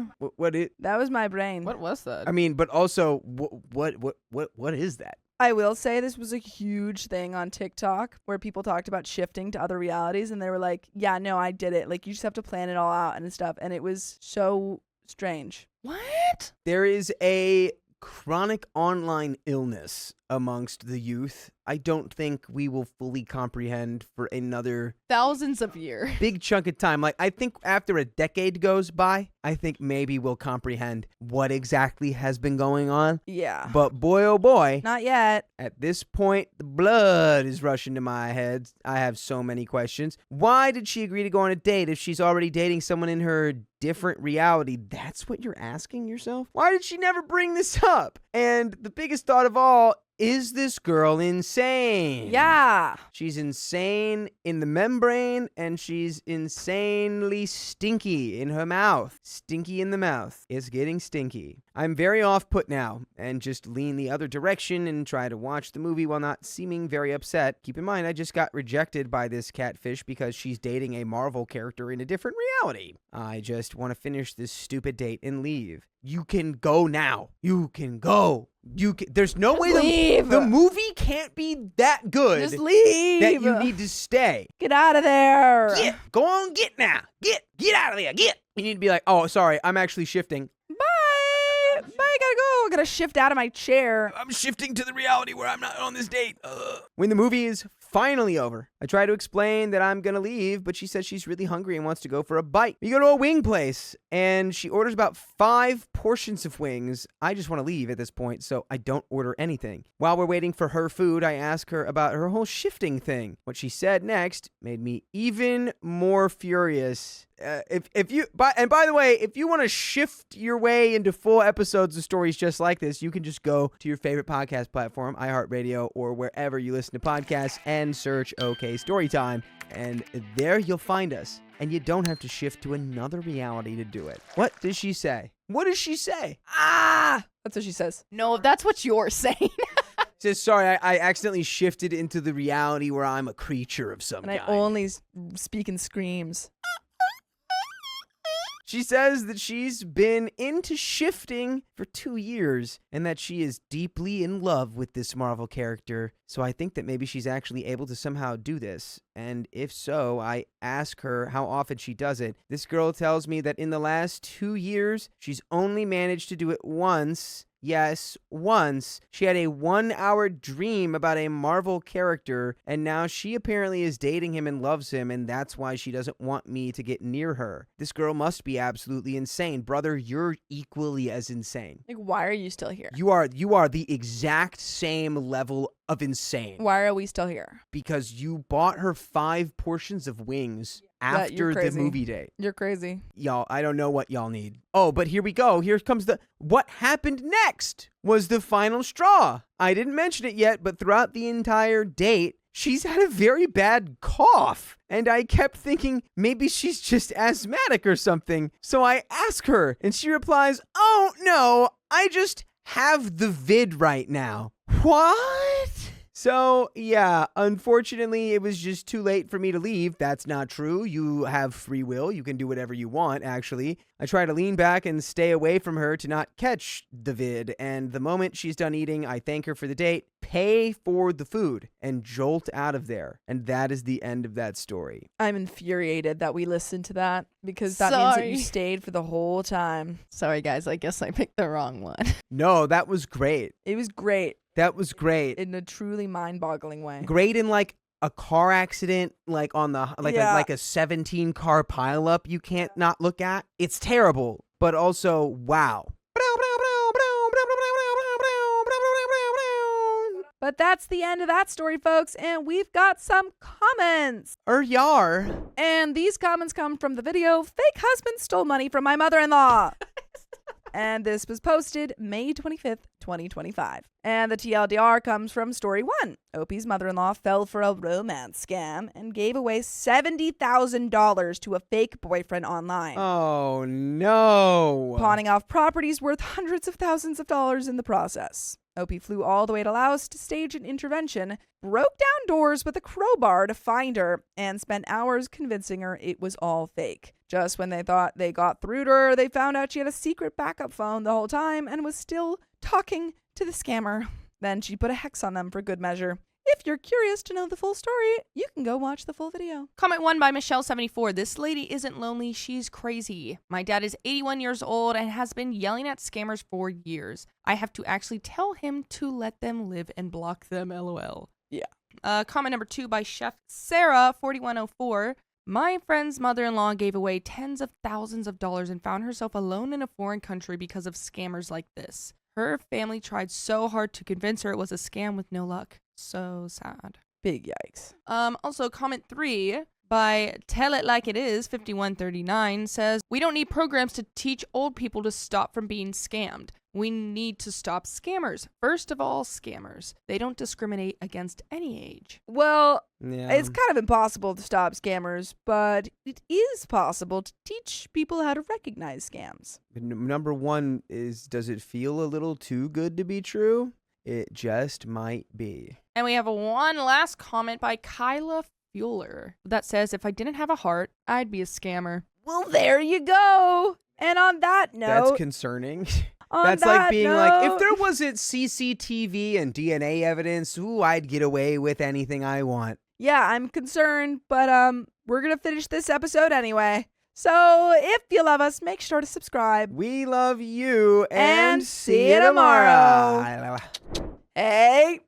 That was my brain. What was that? I mean, but also, what is that? I will say this was a huge thing on TikTok where people talked about shifting to other realities and they were like, yeah, no, I did it. Like, you just have to plan it all out and stuff. And it was so strange. What? There is a chronic online illness amongst the youth. I don't think we will fully comprehend for another Thousands of years. big chunk of time. Like, I think after a decade goes by, I think maybe we'll comprehend what exactly has been going on. Yeah. But boy, oh boy, Not yet. at this point, the blood is rushing to my head. I have so many questions. Why did she agree to go on a date if she's already dating someone in her different reality? That's what you're asking yourself? Why did she never bring this up? And the biggest thought of all, is this girl insane? Yeah. She's insane in the membrane, and she's insanely stinky in her mouth. Stinky in the mouth. It's getting stinky. I'm very off-put now, and just lean the other direction and try to watch the movie while not seeming very upset. Keep in mind, I just got rejected by this catfish because she's dating a Marvel character in a different reality. I just want to finish this stupid date and leave. You can go now. You can go. There's no way leave. the movie can't be that good. Just leave. That you need to stay. Get out of there. Go on, get now. Get out of there. Get. You need to be like, oh, sorry, I'm actually shifting. Bye. Bye. Gotta go. gotta shift out of my chair. I'm shifting to the reality where I'm not on this date. When the movie is finally over, I try to explain that I'm gonna leave, but she says she's really hungry and wants to go for a bite. We go to a wing place, and she orders about 5 portions of wings. I just want to leave at this point, so I don't order anything. While we're waiting for her food, I ask her about her whole shifting thing. What she said next made me even more furious. By the way, if you want to shift your way into full episodes of stories just like this, you can just go to your favorite podcast platform, iHeartRadio, or wherever you listen to podcasts, and search OK Storytime, and there you'll find us. And you don't have to shift to another reality to do it. What does she say? What does she say? Ah! That's what she says. No, that's what you're saying. Says, sorry, I accidentally shifted into the reality where I'm a creature of some kind. And I only speak in screams. She says that she's been into shifting for 2 years and that she is deeply in love with this Marvel character. So I think that maybe she's actually able to somehow do this. And if so, I ask her how often she does it. This girl tells me that in the last 2 years, she's only managed to do it once. Yes, once. She had a 1-hour dream about a Marvel character, and now she apparently is dating him and loves him, and that's why she doesn't want me to get near her. This girl must be absolutely insane. Brother, you're equally as insane. Like, why are you still here? You are the exact same level of insane. Why are we still here? Because you bought her 5 portions of wings after the movie date. You're crazy. Y'all, I don't know what y'all need. Oh, but here we go. Here comes what happened next was the final straw. I didn't mention it yet, but throughout the entire date, she's had a very bad cough. And I kept thinking maybe she's just asthmatic or something. So I ask her, and she replies, "Oh, no, I just have the vid right now." What? So, yeah, unfortunately, it was just too late for me to leave. That's not true. You have free will. You can do whatever you want, actually. I try to lean back and stay away from her to not catch the vid. And the moment she's done eating, I thank her for the date, pay for the food, and jolt out of there. And that is the end of that story. I'm infuriated that we listened to that because that means that you stayed for the whole time. Sorry, guys. I guess I picked the wrong one. No, that was great. It was great. That was great. In a truly mind-boggling way. Great in like a car accident, like on the like a 17 car pileup you can't not look at. It's terrible, but also wow. But that's the end of that story, folks, and we've got some comments. Yar. And these comments come from the video "Fake Husband Stole Money from My Mother-in-Law." And this was posted May 25th, 2025. And the TLDR comes from story 1. Opie's mother-in-law fell for a romance scam and gave away $70,000 to a fake boyfriend online. Oh, no. Pawning off properties worth hundreds of thousands of dollars in the process. Opie flew all the way to Laos to stage an intervention, broke down doors with a crowbar to find her, and spent hours convincing her it was all fake. Just when they thought they got through to her, they found out she had a secret backup phone the whole time and was still talking to the scammer. Then she put a hex on them for good measure. If you're curious to know the full story, you can go watch the full video. Comment 1 by Michelle74. This lady isn't lonely, she's crazy. My dad is 81 years old and has been yelling at scammers for years. I have to actually tell him to let them live and block them, LOL. Yeah. Comment number 2 by Chef Sarah 4104. My friend's mother-in-law gave away tens of thousands of dollars and found herself alone in a foreign country because of scammers like this. Her family tried so hard to convince her it was a scam with no luck. So sad. Big yikes. Also, comment 3 by Tell It Like It Is 5139 says, we don't need programs to teach old people to stop from being scammed. We need to stop scammers. First of all, scammers. They don't discriminate against any age. Well, Yeah. it's kind of impossible to stop scammers, but it is possible to teach people how to recognize scams. Number 1 is, does it feel a little too good to be true? It just might be. And we have one last comment by Kyla Fueler that says, if I didn't have a heart, I'd be a scammer. Well, there you go. And on that note... That's concerning. That's like being like, if there wasn't CCTV and DNA evidence, I'd get away with anything I want. Yeah, I'm concerned, but we're going to finish this episode anyway. So if you love us, make sure to subscribe. We love you And and see you tomorrow. Hey,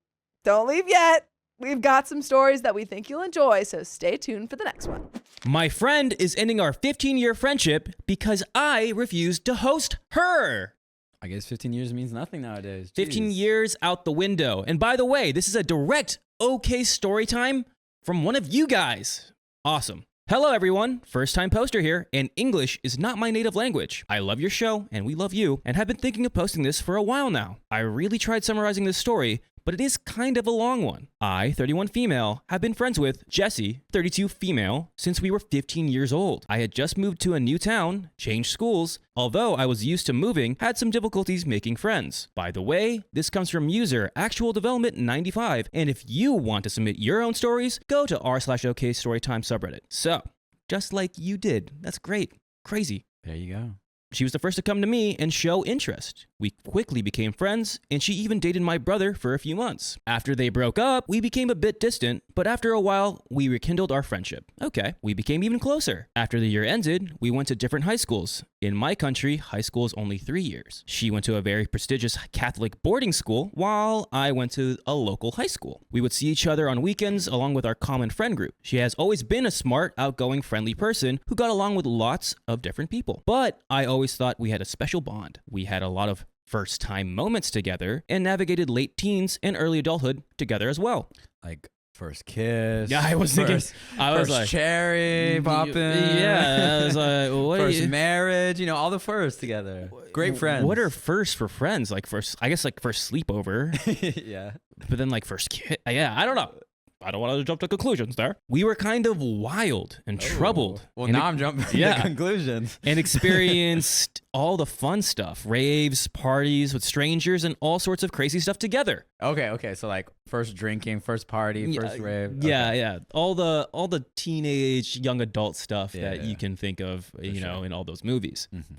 don't leave yet. We've got some stories that we think you'll enjoy, so stay tuned for the next one. My friend is ending our 15-year friendship because I refused to host her. I guess 15 years means nothing nowadays. 15 Jeez. years out the window. And by the way, this is a direct OK story time from one of you guys. Awesome. Hello, everyone. First-time poster here, and English is not my native language. I love your show, and we love you, and have been thinking of posting this for a while now. I really tried summarizing this story, but it is kind of a long one. I, 31 female, have been friends with Jessie, 32 female, since we were 15 years old. I had just moved to a new town, changed schools, although I was used to moving, had some difficulties making friends. By the way, this comes from user Actual Development 95, and if you want to submit your own stories, go to r/OK Storytime subreddit. So, just like you did. That's great. Crazy. There you go. She was the first to come to me and show interest. We quickly became friends, and she even dated my brother for a few months. After they broke up, we became a bit distant, but after a while, we rekindled our friendship. Okay, we became even closer. After the year ended, we went to different high schools. In my country, high school is only 3 years. She went to a very prestigious Catholic boarding school, while I went to a local high school. We would see each other on weekends along with our common friend group. She has always been a smart, outgoing, friendly person who got along with lots of different people. But I always thought we had a special bond. We had a lot of first-time moments together and navigated late teens and early adulthood together as well. Like first kiss. Yeah, I was thinking. I was like, cherry popping. Yeah, I was like, what are First you? marriage. You know, all the firsts together. Great friends. What are firsts for friends? Like first, I guess like first sleepover, Yeah. but then like first kid. Yeah, I don't know. I don't want to jump to conclusions there. We were kind of wild and troubled. Well, and now I'm jumping yeah. to conclusions. and experienced all the fun stuff, raves, parties with strangers, and all sorts of crazy stuff together. Okay. So like first drinking, first party, first rave. Yeah, Okay. yeah. All the teenage, young adult stuff that Yeah. you can think of, you know, sure. in all those movies. Mhm.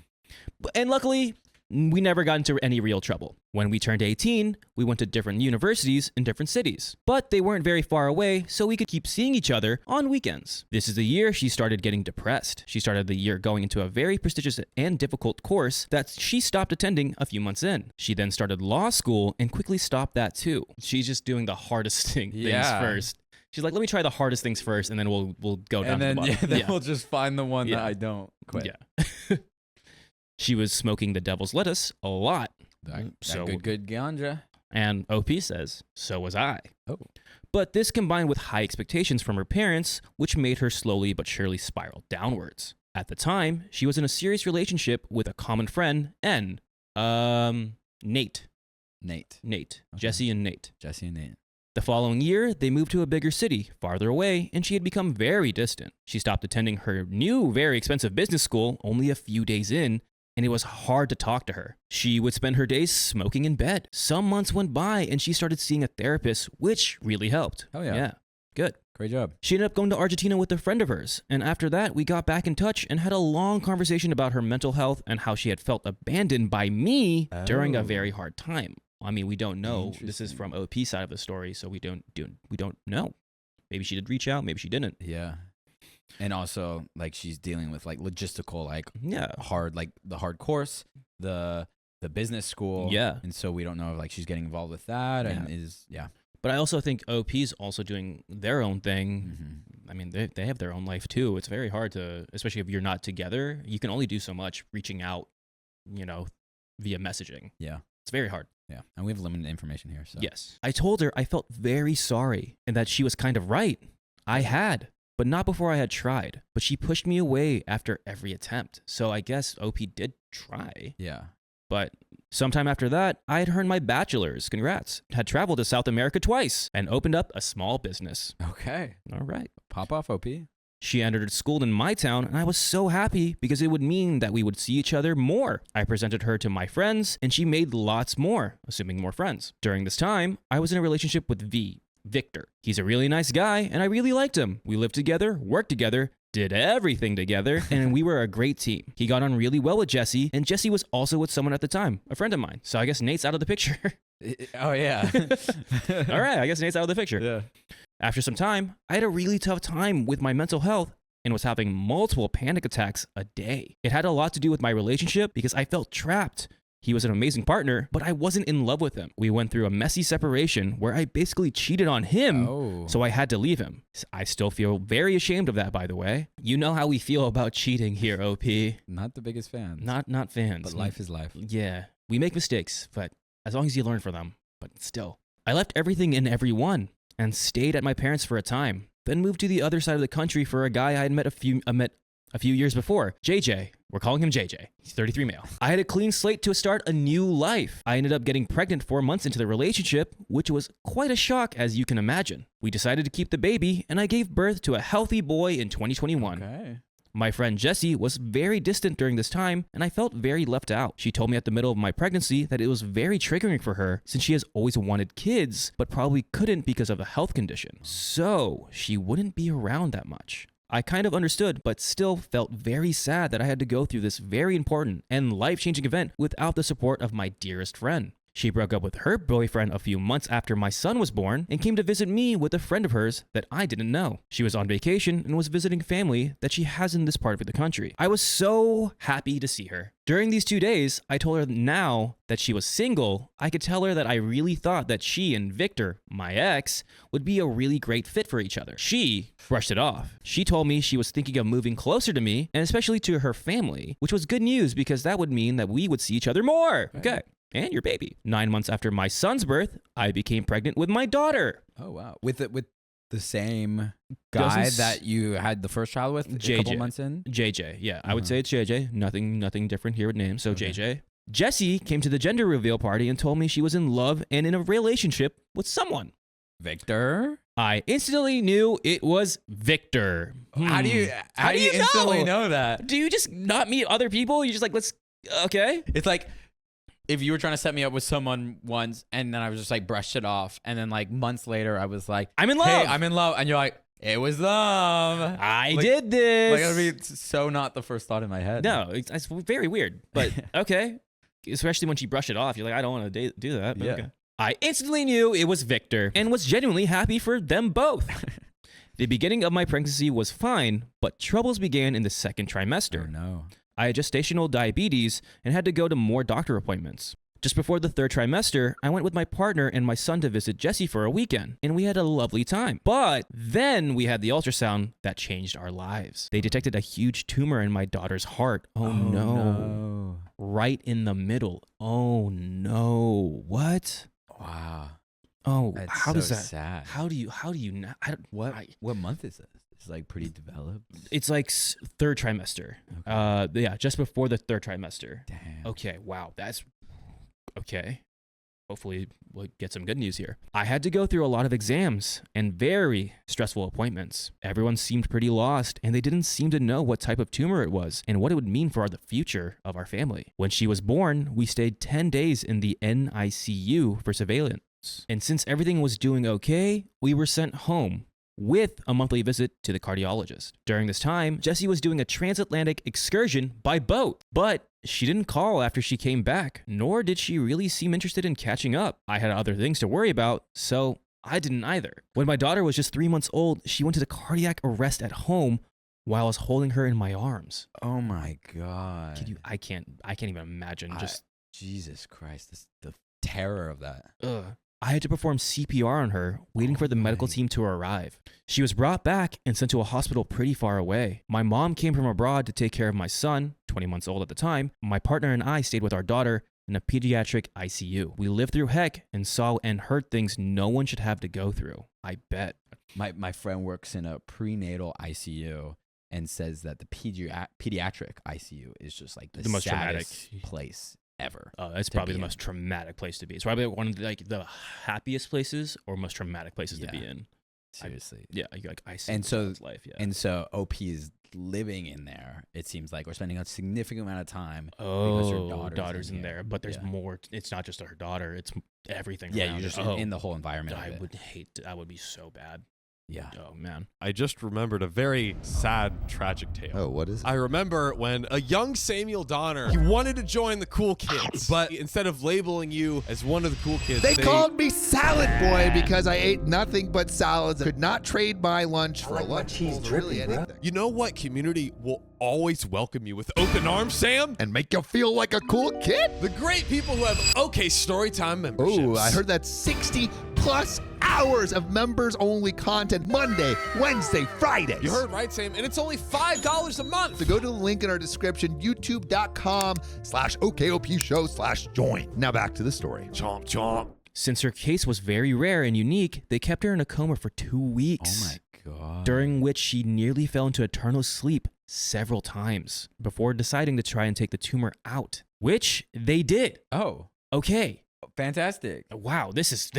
And luckily, we never got into any real trouble. When we turned 18, we went to different universities in different cities. But they weren't very far away, so we could keep seeing each other on weekends. This is the year she started getting depressed. She started the year going into a very prestigious and difficult course that she stopped attending a few months in. She then started law school and quickly stopped that too. She's just doing the hardest things first. She's like, let me try the hardest things first, and then we'll go down And to then, the bottom. then we'll just find the one Yeah. that I don't quit. Yeah. She was smoking the devil's lettuce a lot. That So- good ganja. And OP says, so was I. Oh. But this combined with high expectations from her parents, which made her slowly but surely spiral downwards. At the time, she was in a serious relationship with a common friend, Nate. Nate. Nate. Okay. Jesse and Nate. Jesse and Nate. The following year, they moved to a bigger city, farther away, and she had become very distant. She stopped attending her new, very expensive business school only a few days in, and it was hard to talk to her. She would spend her days smoking in bed. Some months went by, and she started seeing a therapist, which really helped. Oh, yeah. Yeah, good. Great job. She ended up going to Argentina with a friend of hers, and after that, we got back in touch and had a long conversation about her mental health and how she had felt abandoned by me during a Oh. very hard time. I mean, we don't know. This is Interesting. from OP side of the story, so we don't know. Maybe she did reach out, maybe she didn't. Yeah. And also, like, she's dealing with like logistical, like Yeah. hard, like the hard course, the business school. Yeah. And so we don't know if like she's getting involved with that and Yeah. But I also think OP's also doing their own thing. Mhm. I mean, they have their own life too. It's very hard to, especially if you're not together, you can only do so much reaching out, you know, via messaging. Yeah. It's very hard. Yeah. And we have limited information here. So Yes. I told her I felt very sorry and that she was kind of right. I had, but not before I had tried. But she pushed me away after every attempt. So I guess OP did try. Yeah. But sometime after that, I had earned my bachelor's. Congrats. Had traveled to South America twice and opened up a small business. Okay. All right. Pop off, OP. She entered school in my town, and I was so happy because it would mean that we would see each other more. I presented her to my friends, and she made lots more, assuming more friends. During this time, I was in a relationship with Victor. He's a really nice guy, and I really liked him. We lived together, worked together, did everything together, and we were a great team. He got on really well with Jesse, and Jesse was also with someone at the time, a friend of mine. So I guess Nate's out of the picture. Oh, yeah. All right, I guess Nate's out of the picture. Yeah. After some time, I had a really tough time with my mental health, and was having multiple panic attacks a day. It had a lot to do with my relationship because I felt trapped. He was an amazing partner, but I wasn't in love with him. We went through a messy separation where I basically cheated on him, so I had to leave him. I still feel very ashamed of that, by the way. You know how we feel about cheating here, OP. Not the biggest fans. Not fans. But life is life. Yeah, we make mistakes, but as long as you learn from them. But still. I left everything and everyone and stayed at my parents' for a time, then moved to the other side of the country for a guy I had met a few years before, JJ. We're calling him JJ. He's 33 male. I had a clean slate to start a new life. I ended up getting pregnant 4 months into the relationship, which was quite a shock, as you can imagine. We decided to keep the baby, and I gave birth to a healthy boy in 2021. Okay. My friend Jessie was very distant during this time, and I felt very left out. She told me at the middle of my pregnancy that it was very triggering for her since she has always wanted kids, but probably couldn't because of a health condition. So she wouldn't be around that much. I kind of understood, but still felt very sad that I had to go through this very important and life-changing event without the support of my dearest friend. She broke up with her boyfriend a few months after my son was born and came to visit me with a friend of hers that I didn't know. She was on vacation and was visiting family that she has in this part of the country. I was so happy to see her. During these 2 days, I told her now that she was single, I could tell her that I really thought that she and Victor, my ex, would be a really great fit for each other. She brushed it off. She told me she was thinking of moving closer to me and especially to her family, which was good news because that would mean that we would see each other more. Okay. And your baby. 9 months after my son's birth, I became pregnant with my daughter. Oh, wow. With the same guy that you had the first child with a couple months in? JJ, yeah. I would say it's JJ. Nothing different here with names. So okay. JJ. Jessie came to the gender reveal party and told me she was in love and in a relationship with someone. Victor? I instantly knew it was Victor. How do you instantly know that? Do you just not meet other people? You just like, okay. It's like, if you were trying to set me up with someone once and then I was just like brushed it off and then like months later I was like, I'm in love. Hey, I'm in love. And you're like, it was them. I did this. Like, I mean, it's so not the first thought in my head. No, it's very weird, but okay. Especially when she brushed it off. You're like, I don't want to do that. But yeah. Okay. I instantly knew it was Victor and was genuinely happy for them both. The beginning of my pregnancy was fine, but troubles began in the second trimester. Oh, no. I had gestational diabetes and had to go to more doctor appointments. Just before the third trimester, I went with my partner and my son to visit Jessie for a weekend, and we had a lovely time. But then we had the ultrasound that changed our lives. They detected a huge tumor in my daughter's heart. Oh no. Right in the middle. Oh no. What? Wow. Oh, that's how does that? Sad. How do you not? What month is this? It's like pretty developed. It's like third trimester. Okay. Yeah, just before the third trimester. Damn. Okay. Wow. That's okay. Hopefully we'll get some good news here. I had to go through a lot of exams and very stressful appointments. Everyone seemed pretty lost and they didn't seem to know what type of tumor it was and what it would mean for the future of our family. When she was born, we stayed 10 days in the NICU for surveillance. And since everything was doing okay, we were sent home with a monthly visit to the cardiologist. During this time, Jessie was doing a transatlantic excursion by boat, but she didn't call after she came back, nor did she really seem interested in catching up. I had other things to worry about, so I didn't either. When my daughter was just 3 months old, she went to the cardiac arrest at home while I was holding her in my arms. Oh my God. I can't even imagine. Jesus Christ, the terror of that. Ugh. I had to perform CPR on her, waiting for the medical team to arrive. She was brought back and sent to a hospital pretty far away. My mom came from abroad to take care of my son, 20 months old at the time. My partner and I stayed with our daughter in a pediatric ICU. We lived through heck and saw and heard things no one should have to go through. I bet. My friend works in a prenatal ICU and says that the pediatric ICU is just like the most traumatic place ever. That's probably the most traumatic place to be. It's probably one of the happiest places or most traumatic places to be in. Seriously. I see. And so life. Yeah. And so OP is living in there. It seems like we're spending a significant amount of time. Because her daughter's in there, but there's more. It's not just her daughter. It's everything. Yeah, you're just in the whole environment. I would hate. That would be so bad. Yeah. Oh, man. I just remembered a very sad, tragic tale. Oh, what is it? I remember when a young Samuel Donner, he wanted to join the cool kids, but instead of labeling you as one of the cool kids, They called me Salad Boy because I ate nothing but salads and could not trade my lunch for a lunch. cheese dripping, bro. You know what community will always welcome you with open arms, Sam? And make you feel like a cool kid? The great people who have OK Storytime memberships. Oh, I heard that 60 plus hours of members-only content Monday, Wednesday, Fridays. You heard right, Sam, and it's only $5 a month. So go to the link in our description, youtube.com/OKOP show/join. Now back to the story. Chomp, chomp. Since her case was very rare and unique, they kept her in a coma for 2 weeks. Oh my God. During which she nearly fell into eternal sleep several times before deciding to try and take the tumor out, which they did. Oh, Okay. fantastic. Wow, this is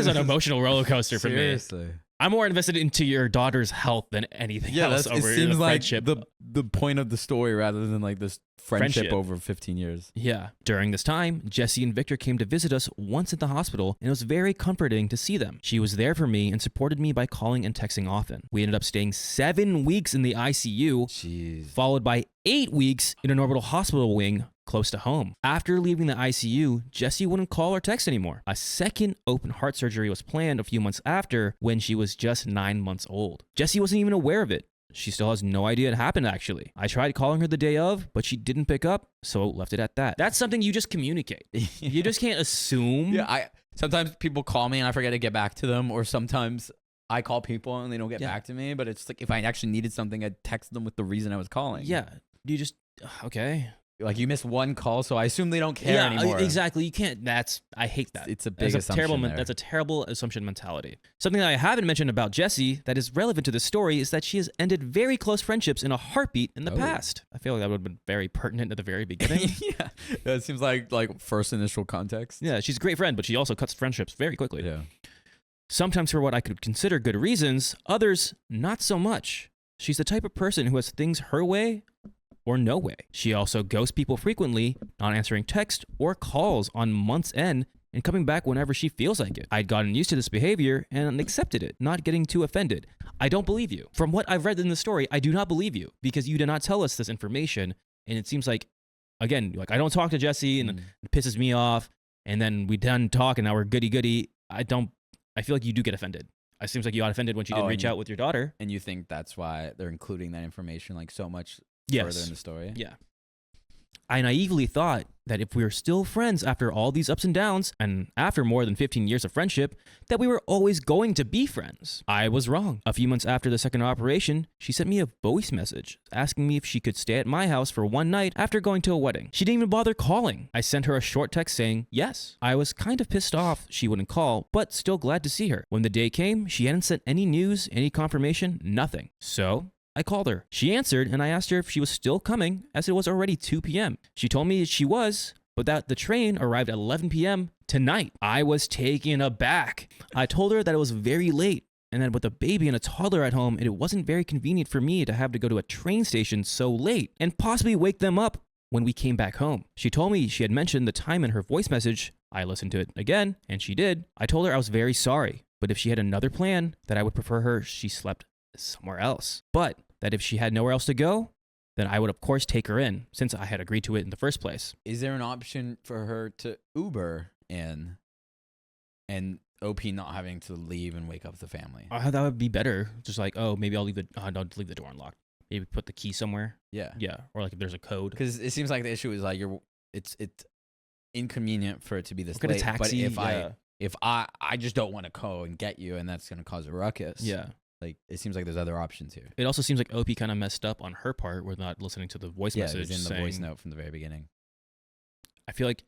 an emotional roller coaster for me. Seriously. I'm more invested into your daughter's health than anything else it over seems the like friendship. the point of the story rather than like this friendship over 15 years. Yeah. During this time, Jesse and Victor came to visit us once at the hospital, and it was very comforting to see them. She was there for me and supported me by calling and texting often. We ended up staying 7 weeks in the ICU, Jeez. followed by 8 weeks in an orbital hospital wing close to home. After leaving the ICU, Jesse wouldn't call or text anymore. A second open heart surgery was planned a few months after, when she was just 9 months old. Jesse wasn't even aware of it. She still has no idea it happened, actually. I tried calling her the day of, but she didn't pick up, so left it at that. That's something you just communicate. You just can't assume. Yeah, sometimes people call me and I forget to get back to them, or sometimes I call people and they don't get back to me, but it's like if I actually needed something, I'd text them with the reason I was calling. Yeah. You just, okay. Like you missed one call, so I assume they don't care anymore. Exactly. You can't. I hate that. It's a big assumption there. That's a terrible assumption mentality. Something that I haven't mentioned about Jessie that is relevant to this story is that she has ended very close friendships in a heartbeat in the past. I feel like that would have been very pertinent at the very beginning. Yeah, it seems like first initial context. Yeah, she's a great friend, but she also cuts friendships very quickly. Yeah. Sometimes for what I could consider good reasons, others not so much. She's the type of person who has things her way or no way. She also ghosts people frequently, not answering text or calls on month's end and coming back whenever she feels like it. I'd gotten used to this behavior and accepted it, not getting too offended. I don't believe you. From what I've read in the story, I do not believe you because you did not tell us this information. And it seems like, again, like I don't talk to Jesse and it pisses me off. And then we done talk and now we're goody-goody. I feel like you do get offended. It seems like you got offended when she didn't reach out with your daughter. And you think that's why they're including that information like so much further in the story? Yeah. I naively thought that if we were still friends after all these ups and downs, and after more than 15 years of friendship, that we were always going to be friends. I was wrong. A few months after the second operation, she sent me a voice message asking me if she could stay at my house for one night after going to a wedding. She didn't even bother calling. I sent her a short text saying yes. I was kind of pissed off she wouldn't call, but still glad to see her. When the day came, she hadn't sent any news, any confirmation, nothing. So I called her. She answered, and I asked her if she was still coming, as it was already 2 p.m. She told me she was, but that the train arrived at 11 p.m. tonight. I was taken aback. I told her that it was very late, and that with a baby and a toddler at home, it wasn't very convenient for me to have to go to a train station so late, and possibly wake them up when we came back home. She told me she had mentioned the time in her voice message. I listened to it again, and she did. I told her I was very sorry, but if she had another plan, that I would prefer her she slept somewhere else. But that if she had nowhere else to go, then I would of course take her in, since I had agreed to it in the first place. Is there an option for her to Uber in and OP not having to leave and wake up the family? That would be better. Just like, oh, maybe I'll leave the door unlocked. Maybe put the key somewhere. Yeah. Yeah. Or like if there's a code. Because it seems like the issue is like it's inconvenient for it to be this Get a late. taxi, But if I just don't want to go and get you, and that's gonna cause a ruckus. Yeah. Like it seems like there's other options here. It also seems like OP kind of messed up on her part with not listening to the voice message. It was in the saying, voice note from the very beginning. I feel like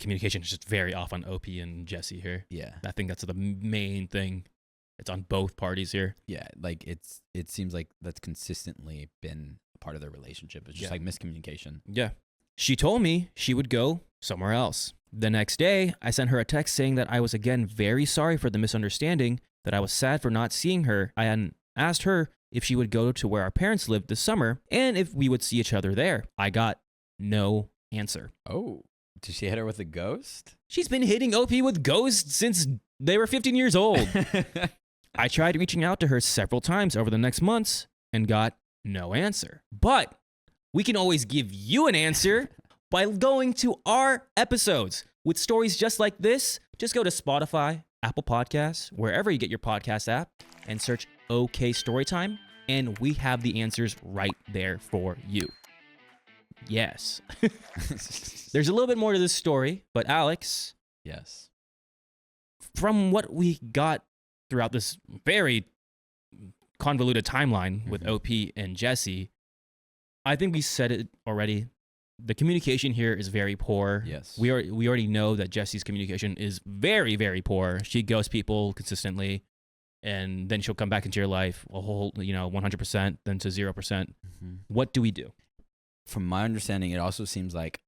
communication is just very off on OP and Jesse here. Yeah. I think that's the main thing. It's on both parties here. Yeah, like it seems like that's consistently been a part of their relationship. It's just like miscommunication. Yeah. She told me she would go somewhere else. The next day, I sent her a text saying that I was again very sorry for the misunderstanding, that I was sad for not seeing her. I had asked her if she would go to where our parents lived this summer and if we would see each other there. I got no answer. Oh, did she hit her with a ghost? She's been hitting OP with ghosts since they were 15 years old. I tried reaching out to her several times over the next months and got no answer. But we can always give you an answer by going to our episodes. With stories just like this, just go to Spotify, Apple Podcasts, wherever you get your podcast app, and search OK Storytime, and we have the answers right there for you. Yes. There's a little bit more to this story, but Alex. Yes. From what we got throughout this very convoluted timeline with OP and Jesse, I think we said it already. The communication here is very poor. Yes. We already know that Jesse's communication is very, very poor. She ghosts people consistently, and then she'll come back into your life a whole, 100%, then to 0%. What do we do? From my understanding, it also seems like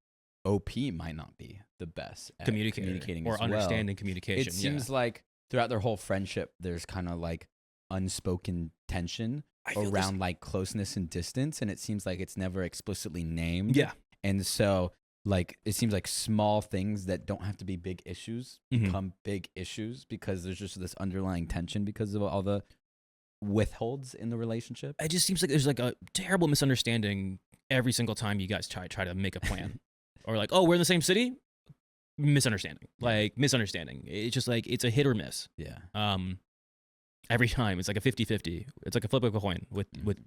OP might not be the best at communicating or as understanding communication. It seems like throughout their whole friendship, there's kind of like unspoken tension around like closeness and distance, and it seems like it's never explicitly named. Yeah. And so like it seems like small things that don't have to be big issues become big issues because there's just this underlying tension because of all the withholds in the relationship. It just seems like there's like a terrible misunderstanding every single time you guys try to make a plan. Or like, oh, we're in the same city? Misunderstanding. Like misunderstanding. It's just like it's a hit or miss. Yeah. Every time it's like a 50-50. It's like a flip of a coin with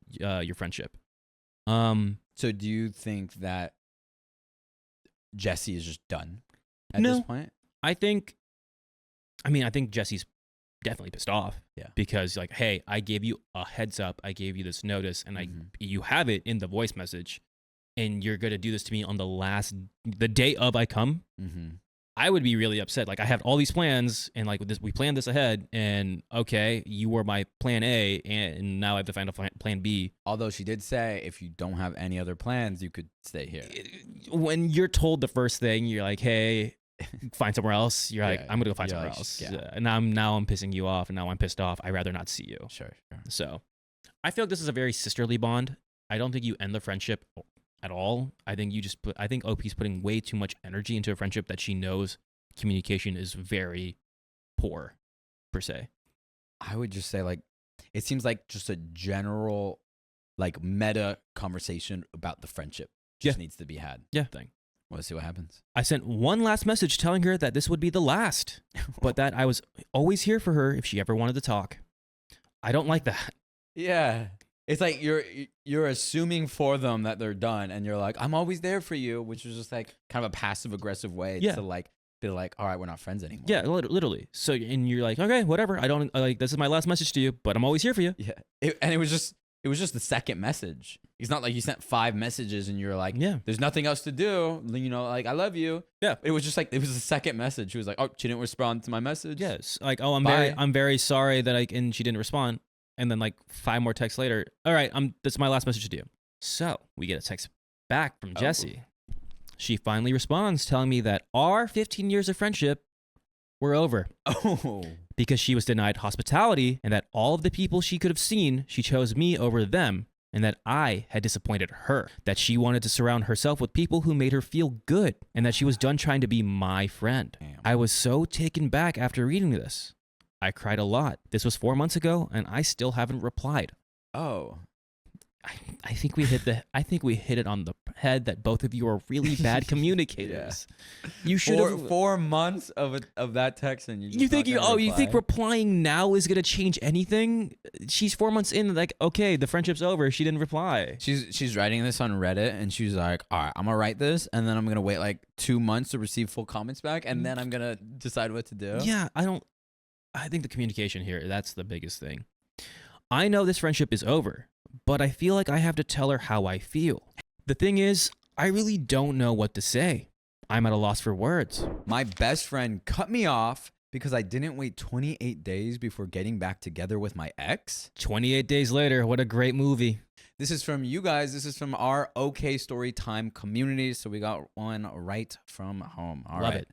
your friendship. So do you think that Jesse is just done at this point? I think Jesse's definitely pissed off. Yeah. Because like, hey, I gave you a heads up. I gave you this notice, and you have it in the voice message, and you're gonna do this to me on the day of I come. I would be really upset. Like I have all these plans, and like we planned this ahead, and okay, you were my plan A, and now I have to find a plan B. Although she did say, if you don't have any other plans, you could stay here. When you're told the first thing, you're like, hey, find somewhere else. You're like, I'm gonna go find somewhere else. And now I'm pissing you off, and now I'm pissed off. I'd rather not see you. Sure. So I feel like this is a very sisterly bond. I don't think you end the friendship at all. I think I think OP's putting way too much energy into a friendship that she knows communication is very poor, per se. I would just say like, it seems like just a general like meta conversation about the friendship just needs to be had. Yeah. Let's see what happens. I sent one last message telling her that this would be the last, but that I was always here for her if she ever wanted to talk. I don't like that. Yeah. It's like you're assuming for them that they're done, and you're like, I'm always there for you, which is just like kind of a passive aggressive way to like be like, all right, we're not friends anymore. Yeah, literally. So and you're like, okay, whatever. I don't like this is my last message to you, but I'm always here for you. Yeah, it was just the second message. It's not like you sent 5 messages and you're like, there's nothing else to do. Like I love you. Yeah, it was just like it was the second message. She was like, oh, she didn't respond to my message. Yes, like I'm very sorry that and she didn't respond. And then like 5 more texts later, all right, that's my last message to you. So we get a text back from Jessie. She finally responds telling me that our 15 years of friendship were over. Because she was denied hospitality, and that all of the people she could have seen, she chose me over them, and that I had disappointed her. That she wanted to surround herself with people who made her feel good, and that she was done trying to be my friend. Damn. I was so taken back after reading this. I cried a lot. This was 4 months ago, and I still haven't replied. Oh. I think we hit it on the head that both of you are really bad communicators. You should have 4 months of that text, and you think replying now is gonna change anything? She's 4 months in, like, okay, the friendship's over. She didn't reply. She's writing this on Reddit, and she's like, all right, I'm gonna write this, and then I'm gonna wait like 2 months to receive full comments back, and then I'm gonna decide what to do. Yeah, I think the communication here, that's the biggest thing. I know this friendship is over, but I feel like I have to tell her how I feel. The thing is, I really don't know what to say. I'm at a loss for words. My best friend cut me off because I didn't wait 28 days before getting back together with my ex. 28 days later, what a great movie. This is from you guys. This is from our OK Storytime community. So we got one right from home. All right. Love it.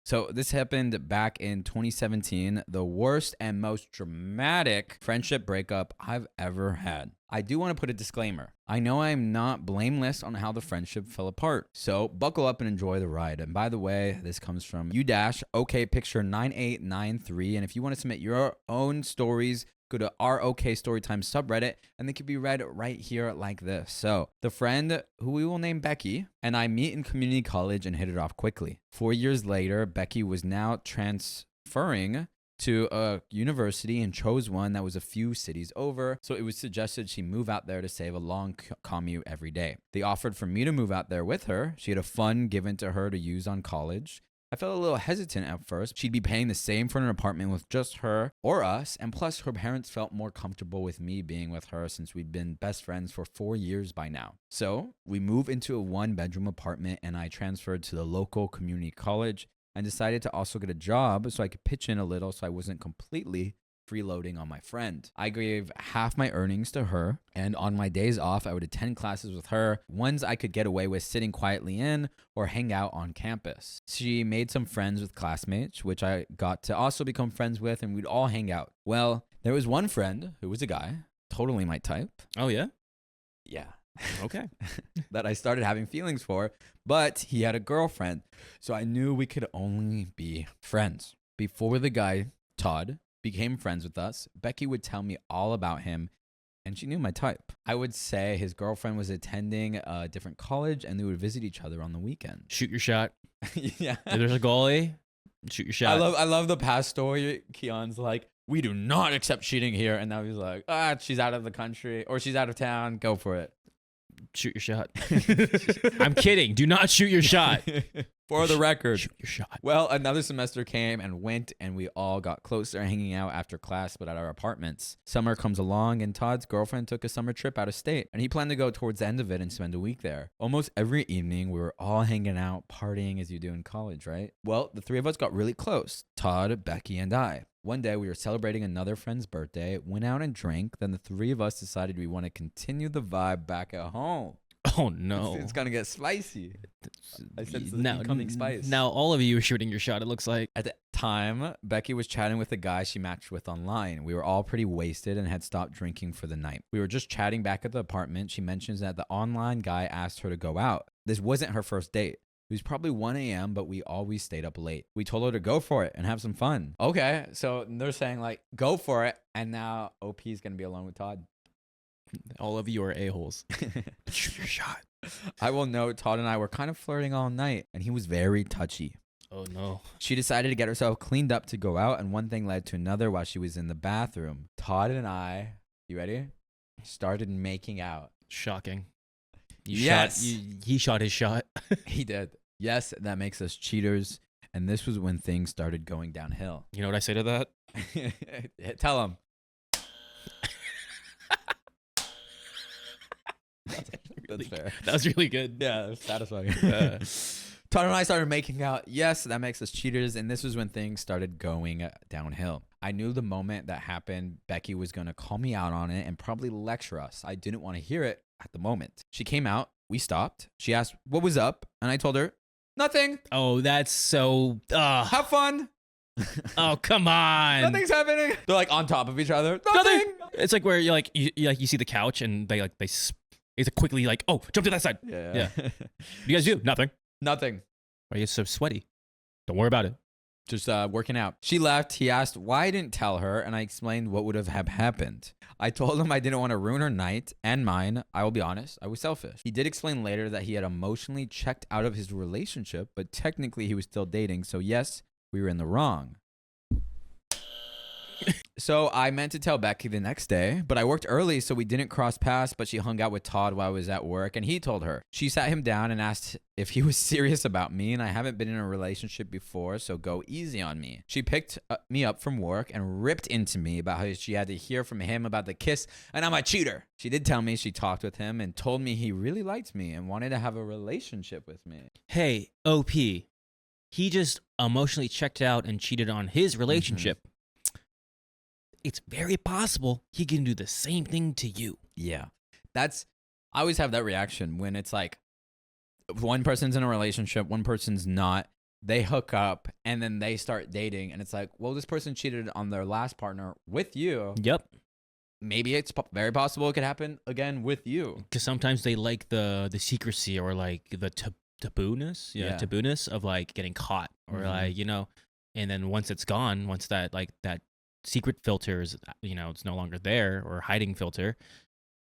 So this happened back in 2017, the worst and most dramatic friendship breakup I've ever had. I do want to put a disclaimer. I know I'm not blameless on how the friendship fell apart, so buckle up and enjoy the ride. And by the way, this comes from U-OKPicture9893, and if you want to submit your own stories, go to our okstorytime subreddit, and they can be read right here like this. So, the friend, who we will name Becky, and I meet in community college and hit it off quickly. 4 years later, Becky was now transferring to a university and chose one that was a few cities over, so it was suggested she move out there to save a long commute every day. They offered for me to move out there with her. She had a fund given to her to use on college. I felt a little hesitant at first. She'd be paying the same for an apartment with just her or us, and plus her parents felt more comfortable with me being with her since we'd been best friends for 4 years by now. So we moved into a 1-bedroom apartment, and I transferred to the local community college and decided to also get a job so I could pitch in a little so I wasn't completely freeloading on my friend. I gave half my earnings to her, and on my days off, I would attend classes with her, ones I could get away with sitting quietly in or hang out on campus. She made some friends with classmates, which I got to also become friends with, and we'd all hang out. Well, there was one friend who was a guy, totally my type. Oh, yeah? Yeah. Okay. That I started having feelings for, but he had a girlfriend, so I knew we could only be friends. Before the guy, Todd, became friends with us, Becky would tell me all about him, and she knew my type. I would say his girlfriend was attending a different college, and they would visit each other on the weekend. Shoot your shot. Yeah. If there's a goalie, shoot your shot. I love the past story. Keon's like, we do not accept cheating here, and now he's like, she's out of the country, or she's out of town, go for it. Shoot your shot. I'm kidding. Do not shoot your shot. For the record. Shoot your shot. Well, another semester came and went, and we all got closer hanging out after class, but at our apartments. Summer comes along, and Todd's girlfriend took a summer trip out of state, and he planned to go towards the end of it and spend a week there. Almost every evening, we were all hanging out, partying as you do in college, right? Well, the three of us got really close, Todd, Becky, and I. One day, we were celebrating another friend's birthday, went out and drank, then the three of us decided we want to continue the vibe back at home. Oh, no. It's going to get spicy. I sense the incoming spice. Now all of you are shooting your shot, it looks like. At the time, Becky was chatting with a guy she matched with online. We were all pretty wasted and had stopped drinking for the night. We were just chatting back at the apartment. She mentions that the online guy asked her to go out. This wasn't her first date. It was probably 1 a.m., but we always stayed up late. We told her to go for it and have some fun. Okay, so they're saying, like, go for it, and now OP is going to be alone with Todd. All of you are a-holes. Shoot your shot. I will note Todd and I were kind of flirting all night, and he was very touchy. Oh, no. She decided to get herself cleaned up to go out, and one thing led to another while she was in the bathroom. Todd and I, you ready? Started making out. Shocking. Yes. He shot his shot. He did. Yes, that makes us cheaters, and this was when things started going downhill. You know what I say to that? Tell him. That's fair. That was really good. Yeah, it was satisfying. Todd and I started making out. Yes, that makes us cheaters, and this was when things started going downhill. I knew the moment that happened, Becky was going to call me out on it and probably lecture us. I didn't want to hear it at the moment. She came out. We stopped. She asked, what was up? And I told her, nothing. Oh, that's so... Have fun. Oh, come on. Nothing's happening. They're like on top of each other. Nothing. It's like where you're like, you see the couch and it's quickly like, oh, jump to that side. Yeah. What do you guys do? Nothing. Nothing. Why are you so sweaty? Don't worry about it. Just working out. She left. He asked why I didn't tell her, and I explained what would have happened. I told him I didn't want to ruin her night and mine. I will be honest, I was selfish. He did explain later that he had emotionally checked out of his relationship, but technically he was still dating, so yes, we were in the wrong. So I meant to tell Becky the next day, but I worked early, so we didn't cross paths, but she hung out with Todd while I was at work, and he told her. She sat him down and asked if he was serious about me, and I haven't been in a relationship before, so go easy on me. She picked me up from work and ripped into me about how she had to hear from him about the kiss, and I'm a cheater. She did tell me she talked with him and told me he really liked me and wanted to have a relationship with me. Hey, OP, he just emotionally checked out and cheated on his relationship. Mm-hmm. It's very possible he can do the same thing to you. Yeah. I always have that reaction when it's like one person's in a relationship, one person's not. They hook up and then they start dating. And it's like, well, this person cheated on their last partner with you. Yep. Maybe it's very possible it could happen again with you. Because sometimes they like the secrecy or like the taboo-ness. Yeah, taboo-ness of like getting caught or like, you know, and then once it's gone, once that like that secret filter is, you know, it's no longer there, or hiding filter,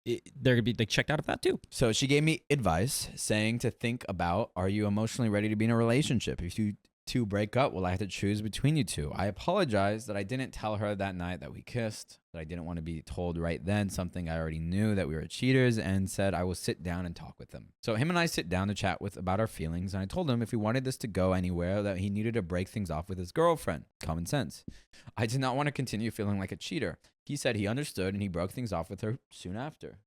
they're gonna be like checked out of that too. So she gave me advice saying to think about, are you emotionally ready to be in a relationship? If you two break up, will I have to choose between you two? I apologize that I didn't tell her that night that we kissed, that I didn't want to be told right then something I already knew, that we were cheaters, and said I will sit down and talk with them. So him and I sit down to chat about our feelings, and I told him if we wanted this to go anywhere, that he needed to break things off with his girlfriend. Common sense. I did not want to continue feeling like a cheater. He said he understood and he broke things off with her soon after.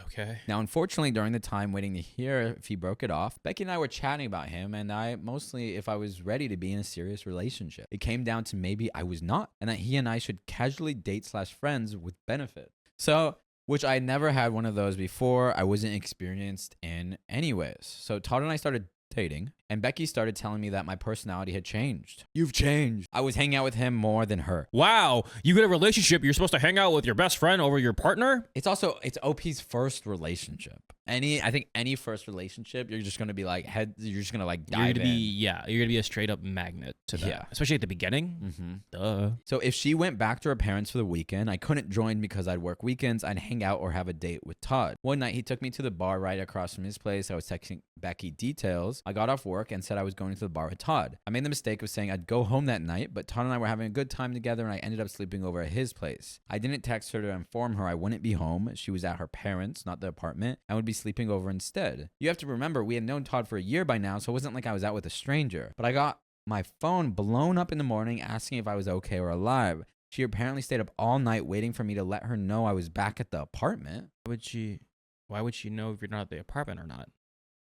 Okay. Now, unfortunately, during the time waiting to hear if he broke it off, Becky and I were chatting about him, and mostly if I was ready to be in a serious relationship. It came down to maybe I was not, and that he and I should casually date/friends with benefit. So, which I never had one of those before. I wasn't experienced in anyways. So Todd and I started dating, and Becky started telling me that my personality had changed. You've changed. I was hanging out with him more than her. Wow, you get a relationship, you're supposed to hang out with your best friend over your partner? It's OP's first relationship. I think any first relationship, you're just gonna be like you're just gonna like dive in. You're gonna be a straight up magnet to that. Yeah. Especially at the beginning. Duh. So if she went back to her parents for the weekend, I couldn't join because I'd work weekends. I'd hang out or have a date with Todd. One night he took me to the bar right across from his place. I was texting Becky details. I got off work and said I was going to the bar with Todd. I made the mistake of saying I'd go home that night, but Todd and I were having a good time together, and I ended up sleeping over at his place. I didn't text her to inform her I wouldn't be home. She was at her parents', not the apartment, and would be sleeping over instead. You have to remember, we had known Todd for a year by now, so it wasn't like I was out with a stranger. But I got my phone blown up in the morning asking if I was okay or alive. She apparently stayed up all night waiting for me to let her know I was back at the apartment. Why would she know if you're not at the apartment or not?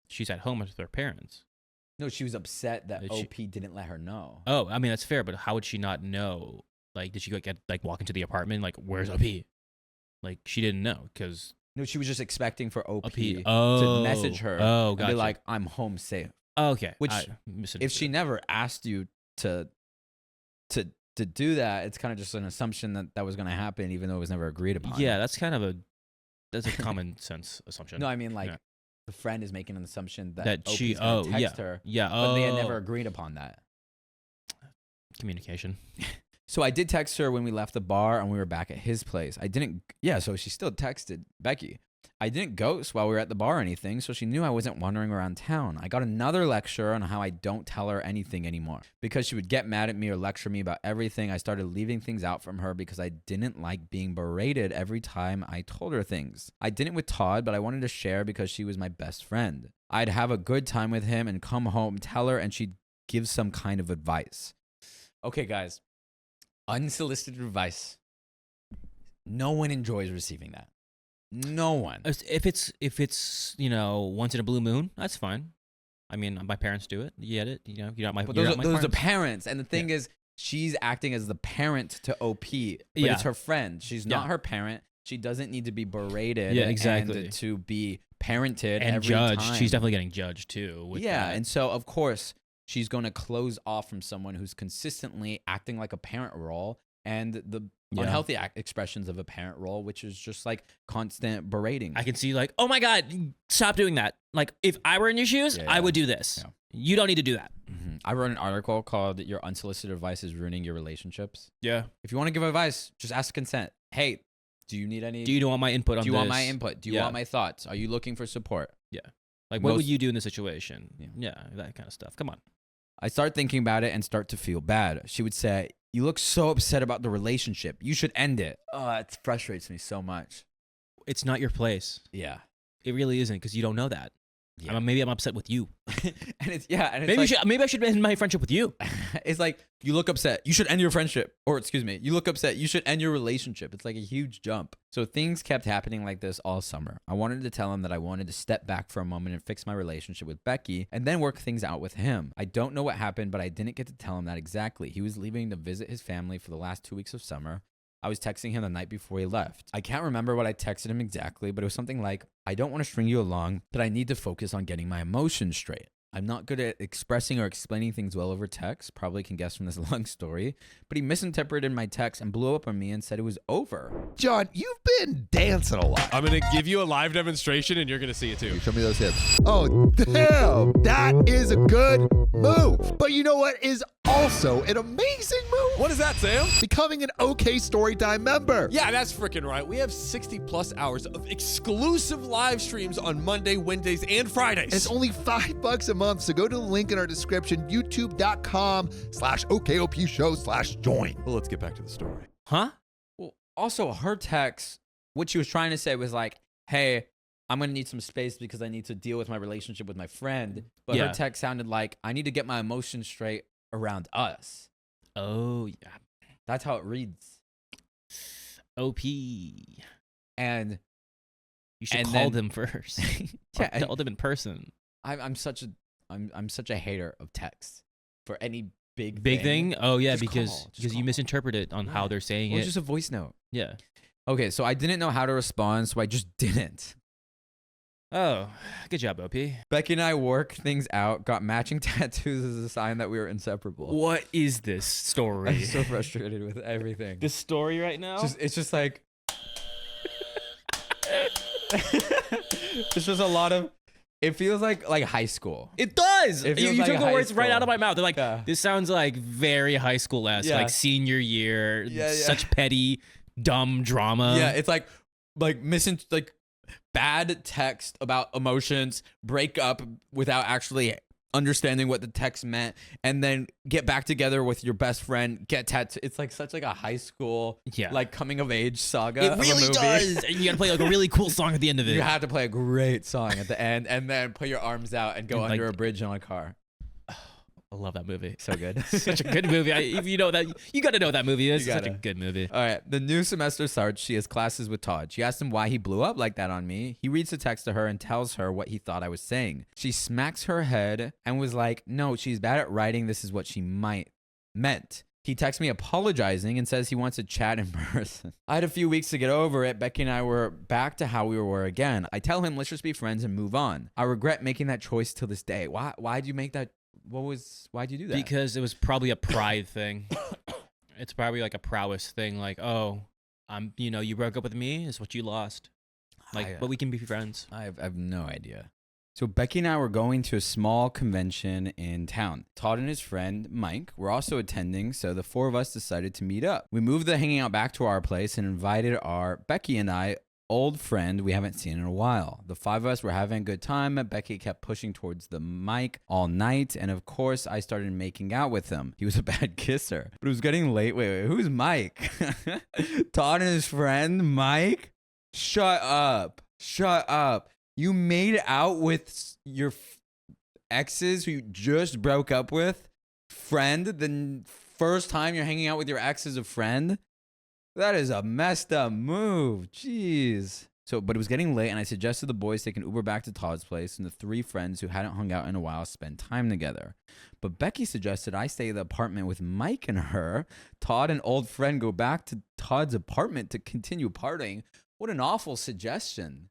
She's at home with her parents. No, she was upset that OP didn't let her know. Oh, I mean, that's fair, but how would she not know? Like, did she walk into the apartment, like, where's OP? Like, she didn't know, because... No, she was just expecting for OP to message her and be like, I'm home safe. Okay. Which, if she never asked you to do that, it's kind of just an assumption that was going to happen, even though it was never agreed upon. Yeah, that's a common sense assumption. No, I mean, like, the friend is making an assumption that she text her. Yeah. But they had never agreed upon that. Communication. So I did text her when we left the bar and we were back at his place. So she still texted Becky. I didn't ghost while we were at the bar or anything, so she knew I wasn't wandering around town. I got another lecture on how I don't tell her anything anymore. Because she would get mad at me or lecture me about everything, I started leaving things out from her because I didn't like being berated every time I told her things. I didn't with Todd, but I wanted to share because she was my best friend. I'd have a good time with him and come home, tell her, and she'd give some kind of advice. Okay, guys. Unsolicited advice. No one enjoys receiving that. No one. If it's once in a blue moon, that's fine. I mean, my parents do it. You get it. You're not my. But those are parents, and the thing is, she's acting as the parent to OP. But it's her friend. She's not her parent. She doesn't need to be berated. Yeah, exactly. And to be parented and every judged. time. She's definitely getting judged too. With that. And so of course she's going to close off from someone who's consistently acting like a parent role, and the unhealthy expressions of a parent role, which is just like constant berating. I can see like, oh my God, stop doing that. Like if I were in your shoes, I would do this. Yeah. You don't need to do that. Mm-hmm. I wrote an article called "Your Unsolicited Advice is Ruining Your Relationships." Yeah. If you want to give advice, just ask consent. Hey, do you need any? Do you want my input on this? Do you want my input? Do you want my thoughts? Are you looking for support? Yeah. Like what would you do in this situation? Yeah, that kind of stuff. Come on. I start thinking about it and start to feel bad. She would say, "You look so upset about the relationship. You should end it." Oh, it frustrates me so much. It's not your place. Yeah. It really isn't, because you don't know that. Yeah. Maybe I'm upset with you. And maybe I should end my friendship with you. It's like, you look upset, you should end your friendship. Or excuse me, you look upset, you should end your relationship. It's like a huge jump. So things kept happening like this all summer. I wanted to tell him that I wanted to step back for a moment and fix my relationship with Becky and then work things out with him. I don't know what happened, but I didn't get to tell him that exactly. He was leaving to visit his family for the last 2 weeks of summer. I was texting him the night before he left. I can't remember what I texted him exactly, but it was something like, "I don't want to string you along, but I need to focus on getting my emotions straight." I'm not good at expressing or explaining things well over text. Probably can guess from this long story. But he misinterpreted my text and blew up on me and said it was over. John, you've been dancing a lot. I'm going to give you a live demonstration and you're going to see it too. Show me those hips. Oh, damn. That is a good move. But you know what is also an amazing move? What is that, Sam? Becoming an OK Storytime member. Yeah, that's freaking right. We have 60 plus hours of exclusive live streams on Monday, Wednesdays, and Fridays. And it's only $5 a month. So go to the link in our description, youtube.com/OKOP show/join. Well, let's get back to the story. Huh? Well, also her text, what she was trying to say was like, hey, I'm going to need some space because I need to deal with my relationship with my friend. But her text sounded like, I need to get my emotions straight around us. Oh, yeah. That's how it reads. OP. And you should call them first. Tell them in person. I'm such a hater of text for any big thing. Oh yeah, just because you misinterpret it on how they're saying it. It's just a voice note. Yeah. Okay, so I didn't know how to respond, so I just didn't. Oh, good job, OP. Becky and I worked things out, got matching tattoos as a sign that we were inseparable. What is this story? I'm so frustrated with everything. This story right now? It's just like... it's just a lot of... It feels like high school. It does. You like took the high words right school. out of my mouth. They're like, this sounds like very high school-esque, like senior year, such petty, dumb drama. Yeah, it's like bad text about emotions, break up without actually understanding what the text meant, and then get back together with your best friend, get tattooed. It's like such like a high school, like coming of age saga. It really does. And you gotta play like a really cool song at the end of it. You have to play a great song at the end, and then put your arms out and go under a bridge on a car. I love that movie. So good. Such a good movie. If you know that, you got to know that movie. It's such a good movie. All right. The new semester starts. She has classes with Todd. She asked him why he blew up like that on me. He reads the text to her and tells her what he thought I was saying. She smacks her head and was like, no, she's bad at writing. This is what she meant. He texts me apologizing and says he wants to chat in person. I had a few weeks to get over it. Becky and I were back to how we were again. I tell him, let's just be friends and move on. I regret making that choice till this day. Why'd you make that? Why'd you do that? Because it was probably a pride thing. It's probably like a prowess thing. Like, oh, you broke up with me is what you lost. Like, but we can be friends. I have no idea. So Becky and I were going to a small convention in town. Todd and his friend, Mike, were also attending, so the four of us decided to meet up. We moved the hanging out back to our place and invited our Becky and I old friend we haven't seen in a while. The five of us were having a good time. Becky kept pushing towards the mic all night, and of course, I started making out with him. He was a bad kisser, but it was getting late. Wait, who's Mike? Todd and his friend, Mike? Shut up. You made out with your exes who you just broke up with? Friend? The first time you're hanging out with your ex is a friend? That is a messed up move. Jeez. But it was getting late, and I suggested the boys take an Uber back to Todd's place, and the three friends who hadn't hung out in a while spend time together. But Becky suggested I stay at the apartment with Mike and her. Todd and old friend go back to Todd's apartment to continue partying. What an awful suggestion.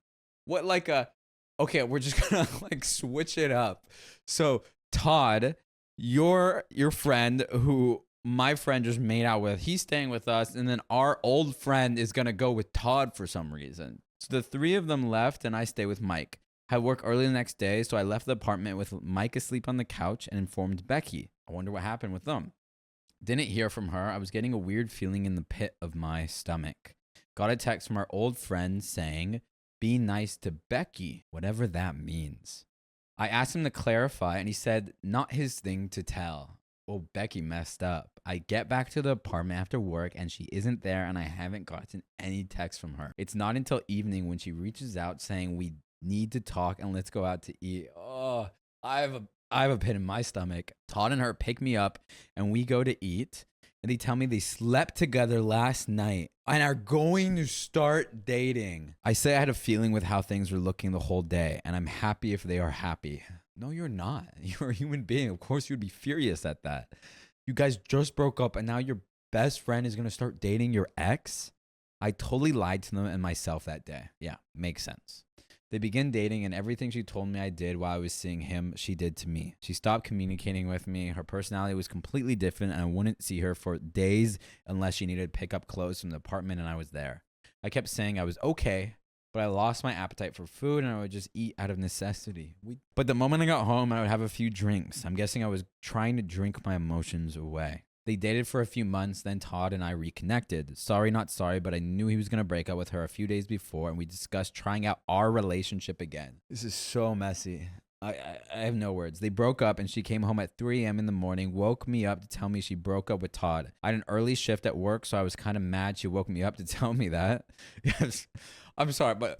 Okay, we're just gonna switch it up. So Todd, your friend who my friend just made out with, he's staying with us, and then our old friend is gonna go with Todd for some reason. So the three of them left, and I stay with Mike. I had work early the next day, so I left the apartment with Mike asleep on the couch and informed Becky. I wonder what happened with them. Didn't hear from her. I was getting a weird feeling in the pit of my stomach. Got a text from our old friend saying, "Be nice to Becky," whatever that means. I asked him to clarify, and he said, not his thing to tell. Well, Becky messed up. I get back to the apartment after work, and she isn't there, and I haven't gotten any text from her. It's not until evening when she reaches out saying we need to talk and let's go out to eat. Oh, I have a pit in my stomach. Todd and her pick me up, and we go to eat. And they tell me they slept together last night and are going to start dating. I say I had a feeling with how things were looking the whole day, and I'm happy if they are happy. No, you're not. You're a human being. Of course you'd be furious at that. You guys just broke up, and now your best friend is going to start dating your ex? I totally lied to them and myself that day. Yeah, makes sense. They began dating, and everything she told me I did while I was seeing him, she did to me. She stopped communicating with me. Her personality was completely different, and I wouldn't see her for days unless she needed to pick up clothes from the apartment, and I was there. I kept saying I was okay, but I lost my appetite for food, and I would just eat out of necessity. But the moment I got home, I would have a few drinks. I'm guessing I was trying to drink my emotions away. They dated for a few months, then Todd and I reconnected. Sorry, not sorry, but I knew he was going to break up with her a few days before, and we discussed trying out our relationship again. This is so messy. I have no words. They broke up, and she came home at 3 a.m. in the morning, woke me up to tell me she broke up with Todd. I had an early shift at work, so I was kind of mad she woke me up to tell me that. Yes, I'm sorry, but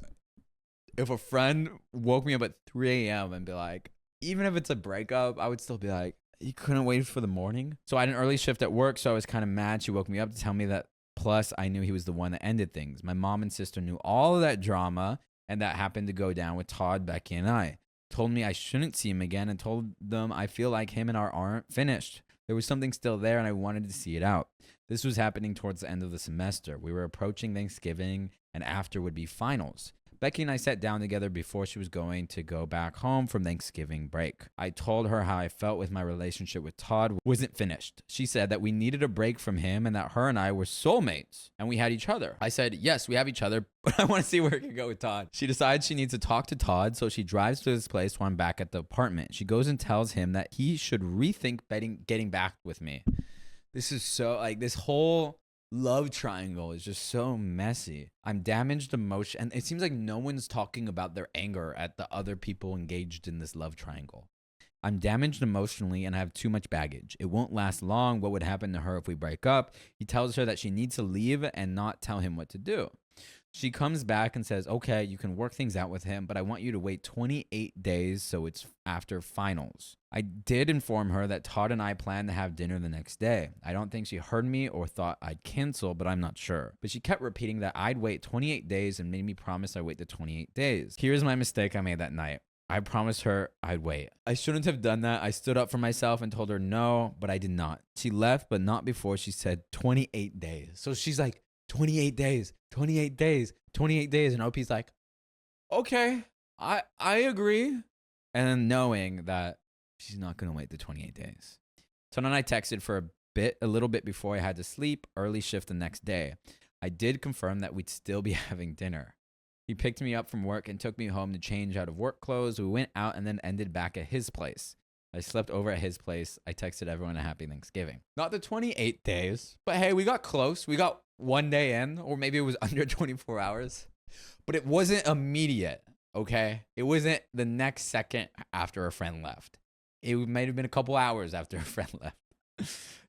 if a friend woke me up at 3 a.m. and be like, even if it's a breakup, I would still be like, you couldn't wait for the morning? So I had an early shift at work, so I was kind of mad she woke me up to tell me that. Plus, I knew he was the one that ended things. My mom and sister knew all of that drama, and that happened to go down with Todd, Becky, and I. Told me I shouldn't see him again, and told them I feel like him and I aren't finished. There was something still there, and I wanted to see it out. This was happening towards the end of the semester. We were approaching Thanksgiving, and after would be finals. Becky and I sat down together before she was going to go back home from Thanksgiving break. I told her how I felt with my relationship with Todd wasn't finished. She said that we needed a break from him and that her and I were soulmates and we had each other. I said, yes, we have each other, but I want to see where it can go with Todd. She decides she needs to talk to Todd, so she drives to his place while I'm back at the apartment. She goes and tells him that he should rethink getting back with me. This is so, like, this whole love triangle is just so messy. I'm damaged emotion, and it seems like no one's talking about their anger at the other people engaged in this love triangle. I'm damaged emotionally and I have too much baggage. It won't last long. What would happen to her if we break up? He tells her that she needs to leave and not tell him what to do. She comes back and says, okay, you can work things out with him, but I want you to wait 28 days so it's after finals. I did inform her that Todd and I plan to have dinner the next day. I don't think she heard me or thought I'd cancel, but I'm not sure. But she kept repeating that I'd wait 28 days and made me promise I'd wait the 28 days. Here's my mistake I made that night. I promised her I'd wait. I shouldn't have done that. I stood up for myself and told her no, but I did not. She left, but not before she said 28 days. So she's like, 28 days, 28 days, 28 days. And OP's like, okay, I agree. And then knowing that she's not going to wait the 28 days. So then I texted for a little bit before I had to sleep, early shift the next day. I did confirm that we'd still be having dinner. He picked me up from work and took me home to change out of work clothes. We went out and then ended back at his place. I slept over at his place. I texted everyone a happy Thanksgiving. Not the 28 days, but hey, we got close. We got one day in, or maybe it was under 24 hours, but it wasn't immediate, okay? It wasn't the next second after a friend left. It might have been a couple hours after a friend left.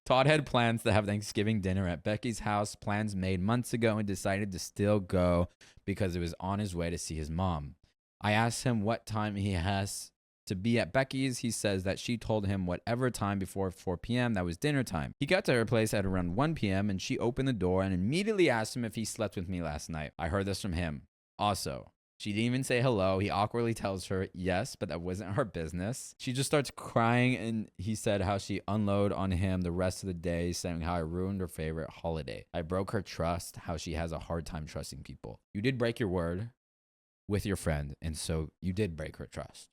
Todd had plans to have Thanksgiving dinner at Becky's house, plans made months ago, and decided to still go because it was on his way to see his mom. I asked him what time he has to be at Becky's. He says that she told him whatever time before 4 p.m. that was dinner time. He got to her place at around 1 p.m. and she opened the door and immediately asked him if he slept with me last night. I heard this from him. Also, she didn't even say hello. He awkwardly tells her yes, but that wasn't her business. She just starts crying, and he said how she unloaded on him the rest of the day, saying how I ruined her favorite holiday. I broke her trust, how she has a hard time trusting people. You did break your word with your friend, and so you did break her trust.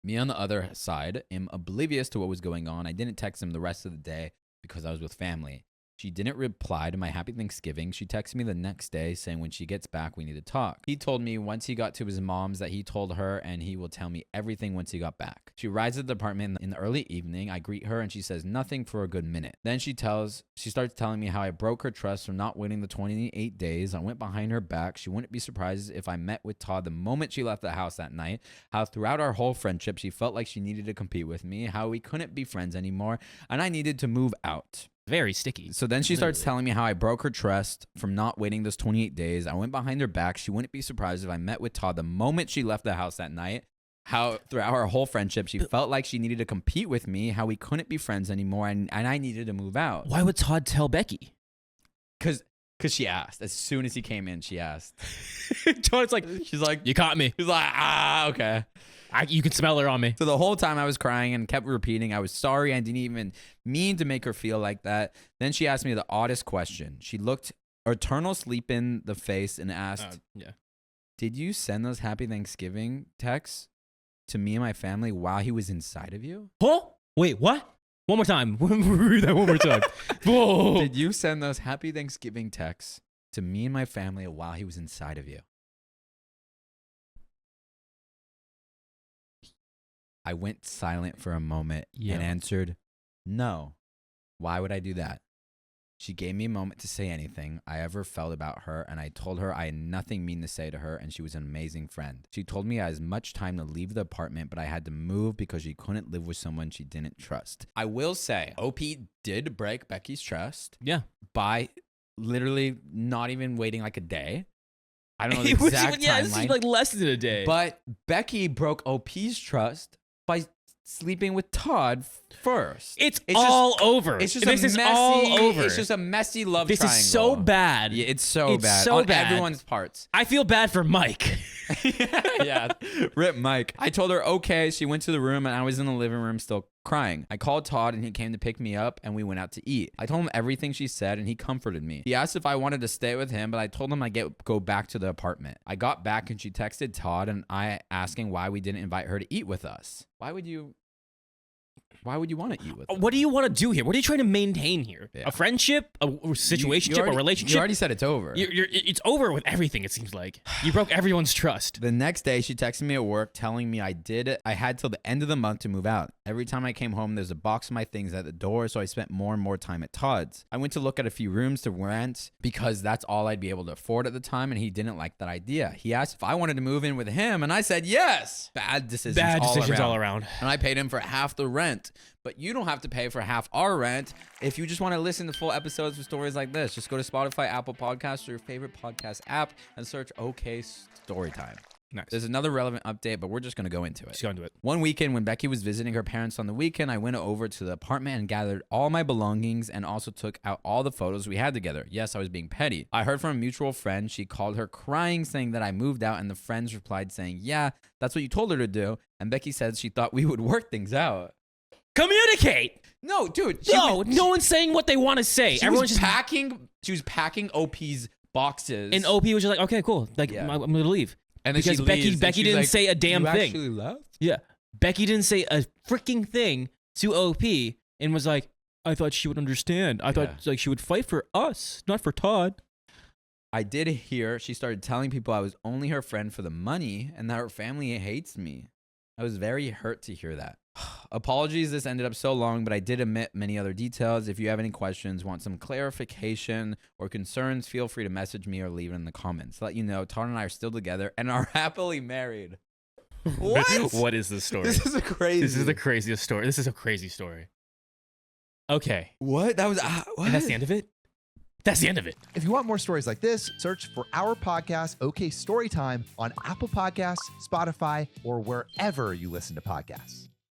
Me, on the other side, am oblivious to what was going on. I didn't text him the rest of the day because I was with family. She didn't reply to my happy Thanksgiving. She texted me the next day saying when she gets back, we need to talk. He told me once he got to his mom's that he told her and he will tell me everything once he got back. She arrives at the apartment in the early evening. I greet her and she says nothing for a good minute. Then she starts telling me how I broke her trust from not waiting the 28 days. I went behind her back. She wouldn't be surprised if I met with Todd the moment she left the house that night. How throughout our whole friendship, she felt like she needed to compete with me. How we couldn't be friends anymore and I needed to move out. Very sticky. So then she starts telling me how I broke her trust from not waiting those 28 days. I went behind her back. She wouldn't be surprised if I met with Todd the moment she left the house that night. How throughout our whole friendship, she felt like she needed to compete with me. How we couldn't be friends anymore and I needed to move out. Why would Todd tell Becky? Because she asked. As soon as he came in, she asked. Todd's like, she's like, you caught me. He's like, okay. You can smell her on me. So the whole time I was crying and kept repeating I was sorry. I didn't even mean to make her feel like that. Then she asked me the oddest question. She looked eternal sleep in the face and asked, Did you send those Happy Thanksgiving texts to me and my family while he was inside of you? Huh? Wait, what? One more time. Read that one more time. Whoa. Did you send those Happy Thanksgiving texts to me and my family while he was inside of you? I went silent for a moment and answered, no. Why would I do that? She gave me a moment to say anything I ever felt about her, and I told her I had nothing mean to say to her, and she was an amazing friend. She told me I had as much time to leave the apartment, but I had to move because she couldn't live with someone she didn't trust. I will say, OP did break Becky's trust. Yeah. By literally not even waiting like a day. I don't know the exact timeline. This is like less than a day. But Becky broke OP's trust by sleeping with Todd first. It's all over. It's just this is all over. It's just a messy love triangle. This is so bad. Yeah, it's so bad. On everyone's parts. I feel bad for Mike. Yeah. Rip Mike. I told her, okay. She went to the room and I was in the living room still crying. I called Todd and he came to pick me up and we went out to eat. I told him everything she said and he comforted me. He asked if I wanted to stay with him, but I told him I'd go back to the apartment. I got back and she texted Todd and I asking why we didn't invite her to eat with us. Why would you want to eat with us? What do you want to do here? What are you trying to maintain here? Yeah. A friendship? A situationship? A relationship? You already said it's over. It's over with everything, it seems like. You broke everyone's trust. The next day, she texted me at work telling me I had till the end of the month to move out. Every time I came home, there's a box of my things at the door, so I spent more and more time at Todd's. I went to look at a few rooms to rent because that's all I'd be able to afford at the time, and he didn't like that idea. He asked if I wanted to move in with him, and I said yes. Bad decisions all around. And I paid him for half the rent. But you don't have to pay for half our rent if you just want to listen to full episodes of stories like this. Just go to Spotify, Apple Podcasts, or your favorite podcast app and search OK Storytime. Nice. There's another relevant update, but we're just going to go into it. Just go into it. One weekend when Becky was visiting her parents on the weekend, I went over to the apartment and gathered all my belongings and also took out all the photos we had together. Yes, I was being petty. I heard from a mutual friend. She called her crying, saying that I moved out, and the friends replied saying, yeah, that's what you told her to do. And Becky said she thought we would work things out. Communicate. No, dude. No one's saying what they want to say. Everyone's just packing. She was packing OP's boxes, and OP was just like, "Okay, cool. Like, I'm gonna leave." And then because Becky didn't say a damn thing. Actually left? Yeah, Becky didn't say a freaking thing to OP and was like, "I thought she would understand. I thought like she would fight for us, not for Todd." I did hear she started telling people I was only her friend for the money and that her family hates me. I was very hurt to hear that. Apologies, this ended up so long, but I did omit many other details. If you have any questions, want some clarification, or concerns, feel free to message me or leave it in the comments. Let you know, Todd and I are still together and are happily married. What? What is this story? This is crazy. This is the craziest story. This is a crazy story. Okay. What? That was what? And that's the end of it? That's the end of it. If you want more stories like this, search for our podcast, OK Storytime, on Apple Podcasts, Spotify, or wherever you listen to podcasts.